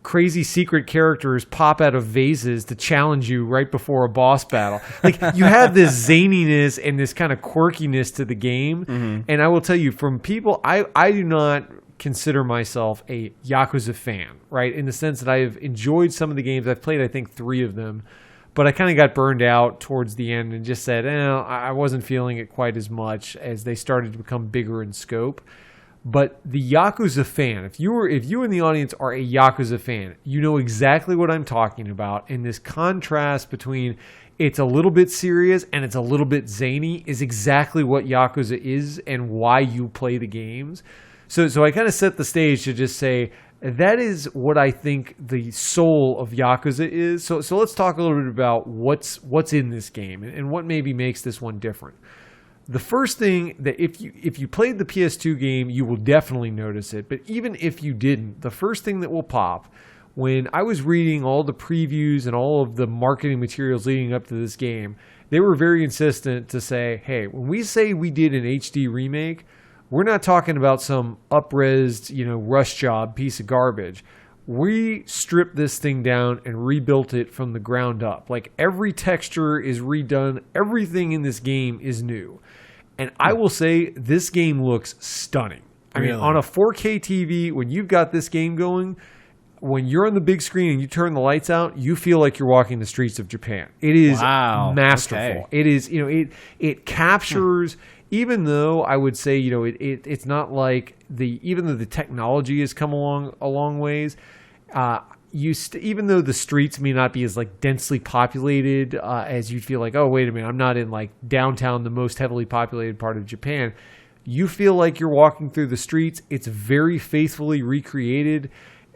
crazy secret characters pop out of vases to challenge you right before a boss battle. Like, you have this zaniness and this kind of quirkiness to the game. And I will tell you, from people, I do not consider myself a Yakuza fan, right? In the sense that I have enjoyed some of the games. I've played, I think, 3 of them. But I kind of got burned out towards the end and just said, I wasn't feeling it quite as much as they started to become bigger in scope. But the Yakuza fan, if you in the audience are a Yakuza fan, you know exactly what I'm talking about. And this contrast between it's a little bit serious and it's a little bit zany is exactly what Yakuza is and why you play the games. So I kind of set the stage to just say, that is what I think the soul of Yakuza is. So let's talk a little bit about what's in this game and what maybe makes this one different. The first thing that if you played the PS2 game, you will definitely notice it. But even if you didn't, the first thing that will pop, when I was reading all the previews and all of the marketing materials leading up to this game, they were very insistent to say, hey, when we say we did an HD remake, we're not talking about some up-resed, rush job piece of garbage. We stripped this thing down and rebuilt it from the ground up. Like, every texture is redone. Everything in this game is new. And I will say, this game looks stunning. I mean, on a 4K TV, when you've got this game going, when you're on the big screen and you turn the lights out, you feel like you're walking the streets of Japan. It is masterful. Okay. It is, it captures... Even though I would say, it's not like even though the technology has come along a long ways, even though the streets may not be as like densely populated as you'd feel like, oh, wait a minute, I'm not in like downtown, the most heavily populated part of Japan. You feel like you're walking through the streets. It's very faithfully recreated.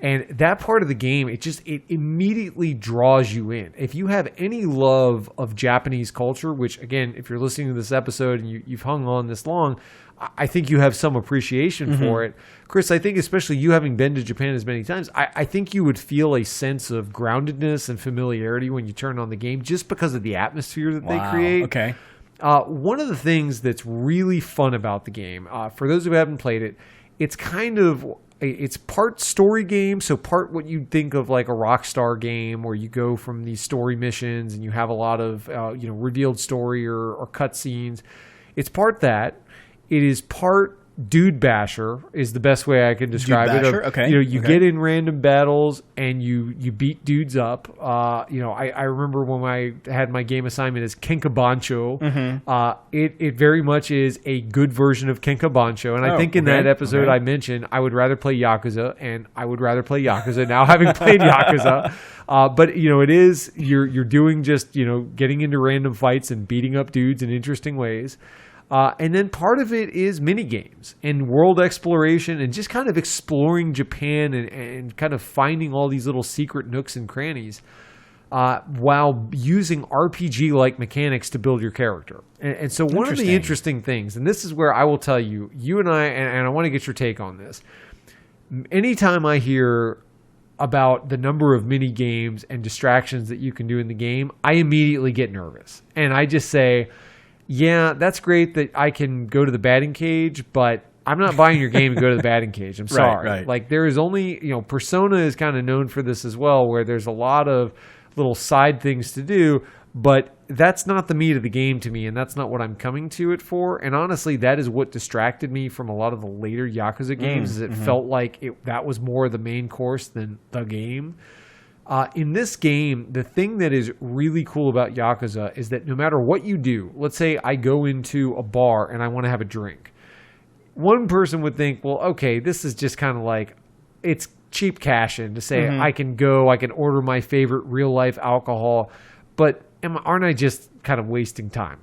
And that part of the game, it immediately draws you in. If you have any love of Japanese culture, which, again, if you're listening to this episode and you've hung on this long, I think you have some appreciation for it. Chris, I think especially you having been to Japan as many times, I think you would feel a sense of groundedness and familiarity when you turn on the game just because of the atmosphere that they create. Okay. One of the things that's really fun about the game, for those who haven't played it, it's part story game, so part what you'd think of like a Rockstar game where you go from these story missions and you have a lot of revealed story or cutscenes. It's part that. It is part Dude Basher is the best way I can describe it. Okay. You get in random battles and you beat dudes up. I remember when I had my game assignment as Kenkabancho. It very much is a good version of Kenkabancho. And I think in that episode I mentioned I would rather play Yakuza, and I would rather play Yakuza now having played Yakuza. But it is you're doing just getting into random fights and beating up dudes in interesting ways. And then part of it is mini games and world exploration and just kind of exploring Japan and kind of finding all these little secret nooks and crannies while using RPG-like mechanics to build your character. And so one of the interesting things, and this is where I will tell you and I want to get your take on this. Anytime I hear about the number of mini games and distractions that you can do in the game, I immediately get nervous. And I just say... yeah, that's great that I can go to the batting cage, but I'm not buying your game to go to the batting cage. I'm sorry. Right. Like, there is only, Persona is kind of known for this as well, where there's a lot of little side things to do, but that's not the meat of the game to me, and that's not what I'm coming to it for. And honestly, that is what distracted me from a lot of the later Yakuza games, is it felt like that was more the main course than the game. In this game, the thing that is really cool about Yakuza is that no matter what you do, let's say I go into a bar and I want to have a drink. One person would think, well, okay, this is just kind of like, it's cheap cash in to say I can order my favorite real life alcohol, but aren't I just kind of wasting time?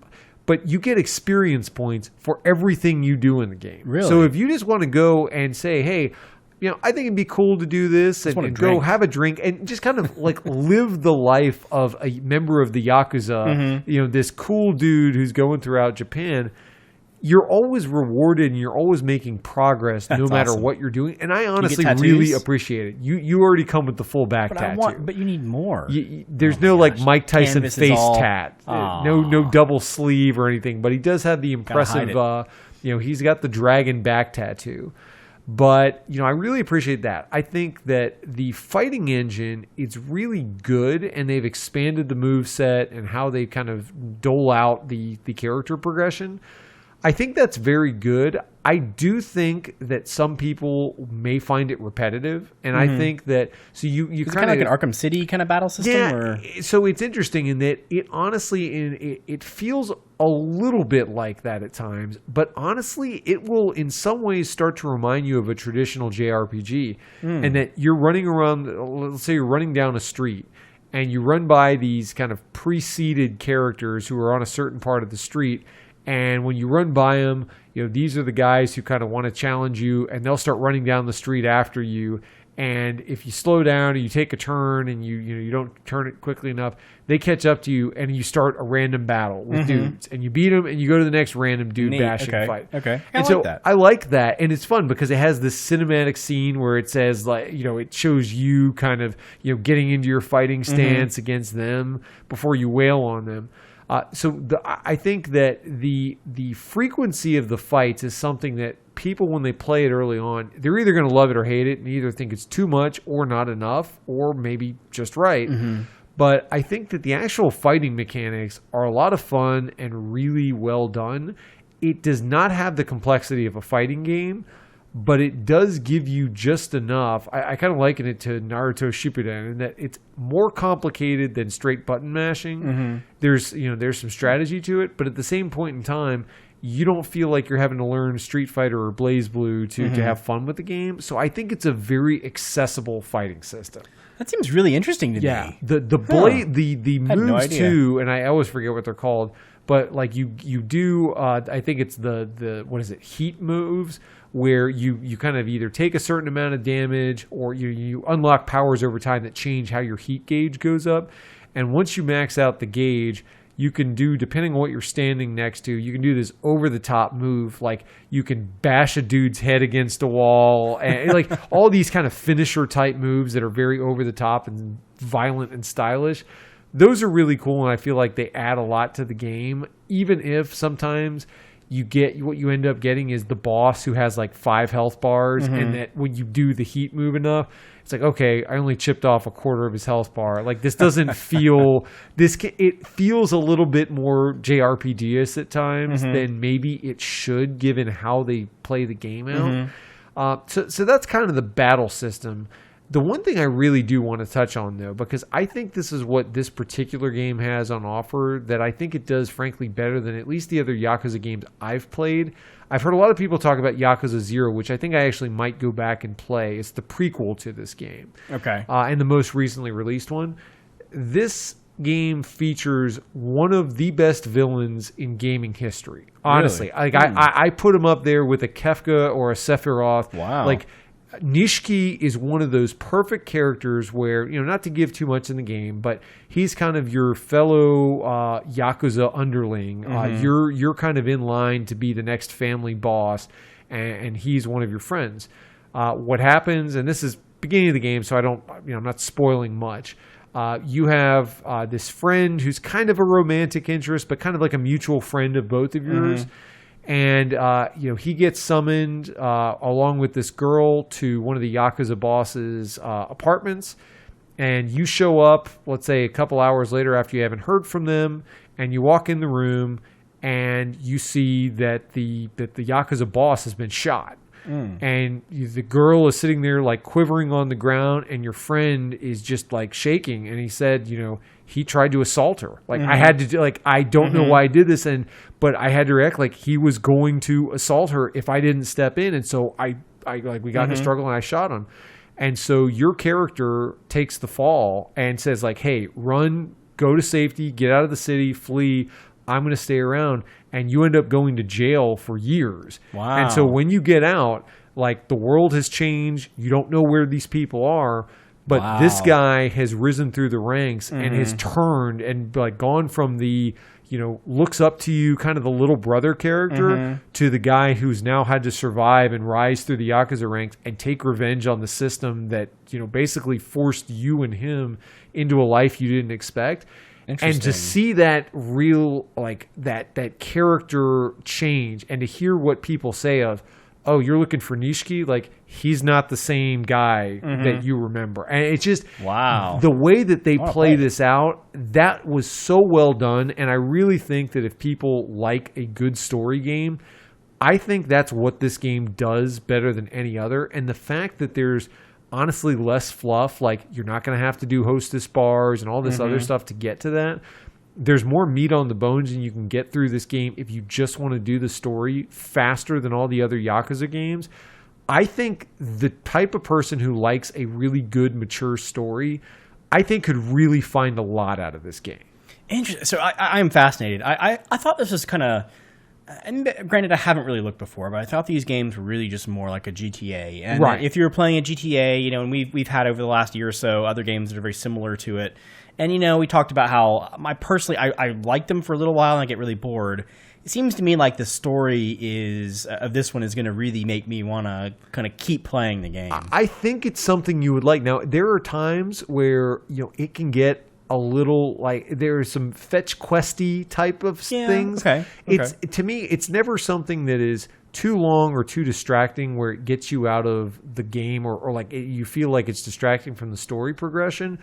But you get experience points for everything you do in the game. Really? So if you just want to go and say, hey, I think it'd be cool to do this and go have a drink and just kind of like live the life of a member of the Yakuza, this cool dude who's going throughout Japan. You're always rewarded and you're always making progress no matter what you're doing. And I honestly really appreciate it. You already come with the full back tattoo. But you need more. There's no like Mike Tyson face tat. No double sleeve or anything. But he does have the impressive, he's got the dragon back tattoo. But, I really appreciate that. I think that the fighting engine is really good, and they've expanded the moveset and how they kind of dole out the character progression. I think that's very good. I do think that some people may find it repetitive, and I think that you kind of like an Arkham City kind of battle system. Yeah, so it's interesting in that it honestly it feels a little bit like that at times, but honestly, it will in some ways start to remind you of a traditional JRPG, and that you're running around. Let's say you're running down a street. And you run by these kind of preceded characters who are on a certain part of the street. And when you run by them, these are the guys who kind of want to challenge you, and they'll start running down the street after you. And if you slow down or you take a turn and you don't turn it quickly enough, they catch up to you and you start a random battle with dudes. And you beat them and you go to the next random dude bashing fight. Okay. I like that. And it's fun because it has this cinematic scene where it says, like, it shows you kind of, getting into your fighting stance against them before you wail on them. I think that the frequency of the fights is something that people, when they play it early on, they're either going to love it or hate it and either think it's too much or not enough or maybe just right. But I think that the actual fighting mechanics are a lot of fun and really well done. It does not have the complexity of a fighting game, but it does give you just enough. I kind of liken it to Naruto Shippuden in that it's more complicated than straight button mashing. There's some strategy to it, but at the same point in time, you don't feel like you're having to learn Street Fighter or BlazBlue to have fun with the game. So I think it's a very accessible fighting system. That seems really interesting to me. The moves too, and I always forget what they're called, but like you do, I think it's the what is it, heat moves, where you kind of either take a certain amount of damage or you unlock powers over time that change how your heat gauge goes up. And once you max out the gauge, you can do, depending on what you're standing next to, you can do this over-the-top move. Like, you can bash a dude's head against a wall. And like, all these kind of finisher-type moves that are very over-the-top and violent and stylish. Those are really cool, and I feel like they add a lot to the game, even if sometimes you get what you end up getting is the boss who has like 5 health bars, and that when you do the heat move enough, it's like, okay, I only chipped off a quarter of his health bar. Like, this doesn't feel it feels a little bit more JRPG-ish at times than maybe it should, given how they play the game out. So that's kind of the battle system. The one thing I really do want to touch on, though, because I think this is what this particular game has on offer that I think it does, frankly, better than at least the other Yakuza games I've played. I've heard a lot of people talk about Yakuza 0, which I think I actually might go back and play. It's the prequel to this game. Okay. And the most recently released one. This game features one of the best villains in gaming history. Honestly. Really? Like, I put him up there with a Kefka or a Sephiroth. Wow. Like, Nishiki is one of those perfect characters where, not to give too much in the game, but he's kind of your fellow Yakuza underling. You're kind of in line to be the next family boss, and he's one of your friends. What happens, and this is beginning of the game, so I'm not spoiling much. You have this friend who's kind of a romantic interest, but kind of like a mutual friend of both of yours. And, he gets summoned along with this girl to one of the Yakuza boss's apartments. And you show up, let's say, a couple hours later after you haven't heard from them. And you walk in the room and you see that the Yakuza boss has been shot. And the girl is sitting there like quivering on the ground, and your friend is just like shaking. And he said, he tried to assault her. Like I had to do, like, I don't know why I did this. But I had to react like he was going to assault her if I didn't step in. And so we got in a struggle and I shot him. And so your character takes the fall and says like, hey, run, go to safety, get out of the city, flee. I'm going to stay around. And you end up going to jail for years. Wow. And so when you get out, Like, the world has changed. You don't know where these people are. But this guy has risen through the ranks and has turned and like gone from the, looks up to you, kind of the little brother character, to the guy who's now had to survive and rise through the Yakuza ranks and take revenge on the system that, basically forced you and him into a life you didn't expect. And to see that real, like that character change, and to hear what people say of, oh, you're looking for Nishiki? Like, he's not the same guy that you remember. And it's just, the way that they play this out, that was so well done. And I really think that if people like a good story game, I think that's what this game does better than any other. And the fact that there's honestly less fluff, like you're not going to have to do hostess bars and all this other stuff to get to that. There's more meat on the bones, and you can get through this game if you just want to do the story faster than all the other Yakuza games. I think the type of person who likes a really good, mature story, I think could really find a lot out of this game. Interesting. So I'm fascinated. I thought this was kind of, and granted, I haven't really looked before, but I thought these games were really just more like a GTA. And if you were playing a GTA, and we've had over the last year or so other games that are very similar to it. And, we talked about how I liked them for a little while and I get really bored. It seems to me like the story of this one is going to really make me want to kind of keep playing the game. I think it's something you would like. Now, there are times where, it can get a little like there's some fetch questy type of things. Okay. To me, it's never something that is too long or too distracting where it gets you out of the game or like you feel like it's distracting from the story progression.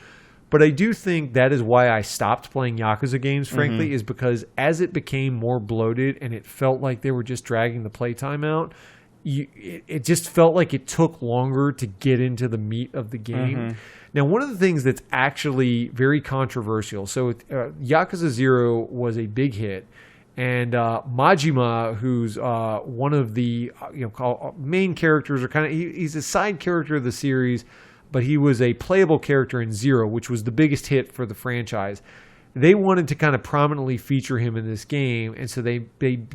But I do think that is why I stopped playing Yakuza games, frankly, is because as it became more bloated and it felt like they were just dragging the playtime out, it just felt like it took longer to get into the meat of the game. Now, one of the things that's actually very controversial, so Yakuza 0 was a big hit, and Majima, who's one of the main characters, or kind of he's a side character of the series, but he was a playable character in Zero, which was the biggest hit for the franchise. They wanted to kind of prominently feature him in this game, and so they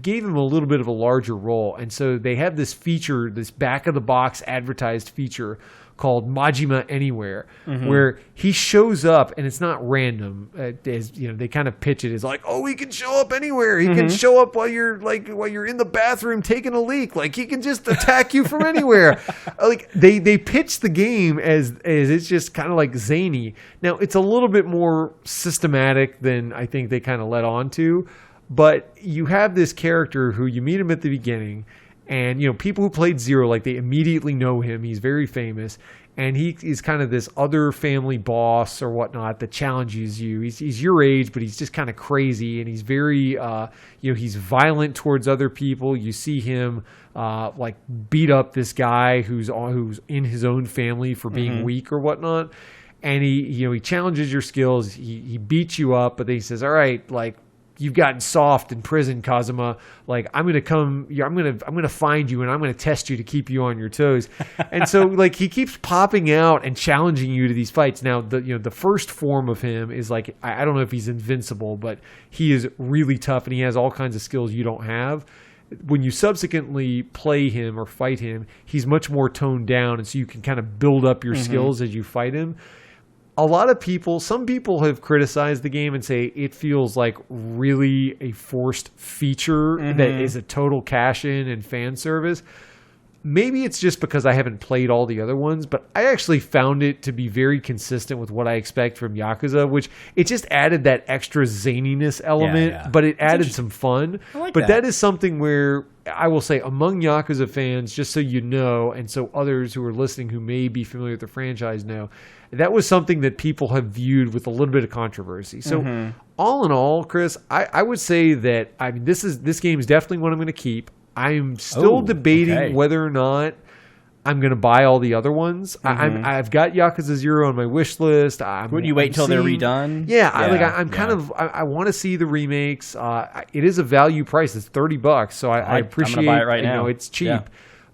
gave him a little bit of a larger role. And so they have this feature, this back-of-the-box advertised feature called Majima Anywhere, where he shows up, and it's not random. They kind of pitch it as like, oh, he can show up anywhere. He can show up while you're in the bathroom taking a leak. Like, he can just attack you from anywhere. Like, they pitch the game as it's just kind of like zany. Now, it's a little bit more systematic than I think they kind of let on to, but you have this character who you meet him at the beginning. And, people who played Zero, like, they immediately know him. He's very famous. And he is kind of this other family boss or whatnot that challenges you. He's your age, but he's just kind of crazy. And he's very, he's violent towards other people. You see him, beat up this guy who's in his own family for being weak or whatnot. And he challenges your skills. He beats you up, but then he says, all right, like, you've gotten soft in prison, Kazuma. Like, I'm going to find you and I'm going to test you to keep you on your toes. And so, like, he keeps popping out and challenging you to these fights. Now, the first form of him is like, I don't know if he's invincible, but he is really tough and he has all kinds of skills you don't have. When you subsequently play him or fight him, he's much more toned down, and so you can kind of build up your skills as you fight him. Some people have criticized the game and say it feels like really a forced feature that is a total cash-in and fan service. Maybe it's just because I haven't played all the other ones, but I actually found it to be very consistent with what I expect from Yakuza, which it just added that extra zaniness element, but it added some fun. But that is something where I will say among Yakuza fans, just so you know, and so others who are listening who may be familiar with the franchise know, that was something that people have viewed with a little bit of controversy. So all in all, Chris, I would say that this game is definitely one I'm going to keep. I'm still debating whether or not I'm going to buy all the other ones. I've got Yakuza 0 on my wish list. Would you wait till they're redone? Yeah. I want to see the remakes. It is a value price. It's $30. So I appreciate I'm gonna buy it right now. It's cheap. Yeah.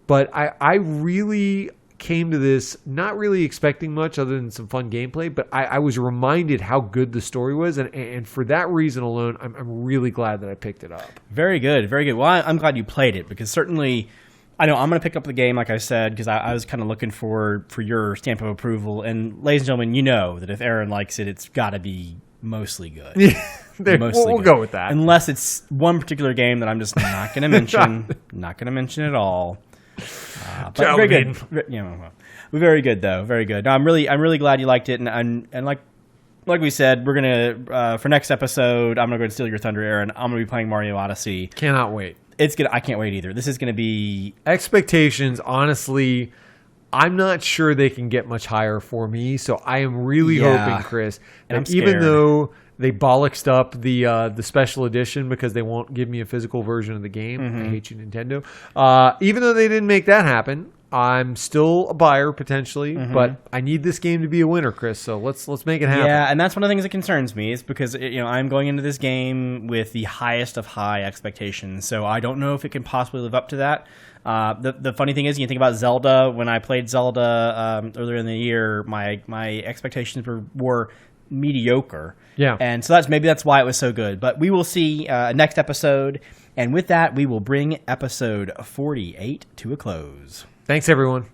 But I really came to this not really expecting much other than some fun gameplay, but I was reminded how good the story was, and for that reason alone, I'm really glad that I picked it up. Very good, very good. Well, I'm glad you played it, because certainly I know I'm going to pick up the game, like I said, because I was kind of looking for your stamp of approval. And ladies and gentlemen, you know that if Aaron likes it, it's got to be mostly good. We'll go with that. Unless it's one particular game that I'm just not going to mention. Not going to mention at all. But very good. Very good, though. Very good. No, I'm really glad you liked it. And like we said, we're going to, for next episode, I'm going to go and steal your thunder, Aaron. I'm going to be playing Mario Odyssey. Cannot wait. I can't wait either. This is going to be... Expectations, honestly, I'm not sure they can get much higher for me. So I am really hoping, Chris, that even though they bollocksed up the special edition because they won't give me a physical version of the game, I hate you, Nintendo. Even though they didn't make that happen, I'm still a buyer potentially, but I need this game to be a winner, Chris. So let's make it happen. Yeah, and that's one of the things that concerns me is because I'm going into this game with the highest of high expectations. So I don't know if it can possibly live up to that. The funny thing is, you think about Zelda. When I played Zelda earlier in the year, my expectations were mediocre. Yeah, and so that's why it was so good. But we will see next episode, and with that, we will bring episode 48 to a close. Thanks, everyone.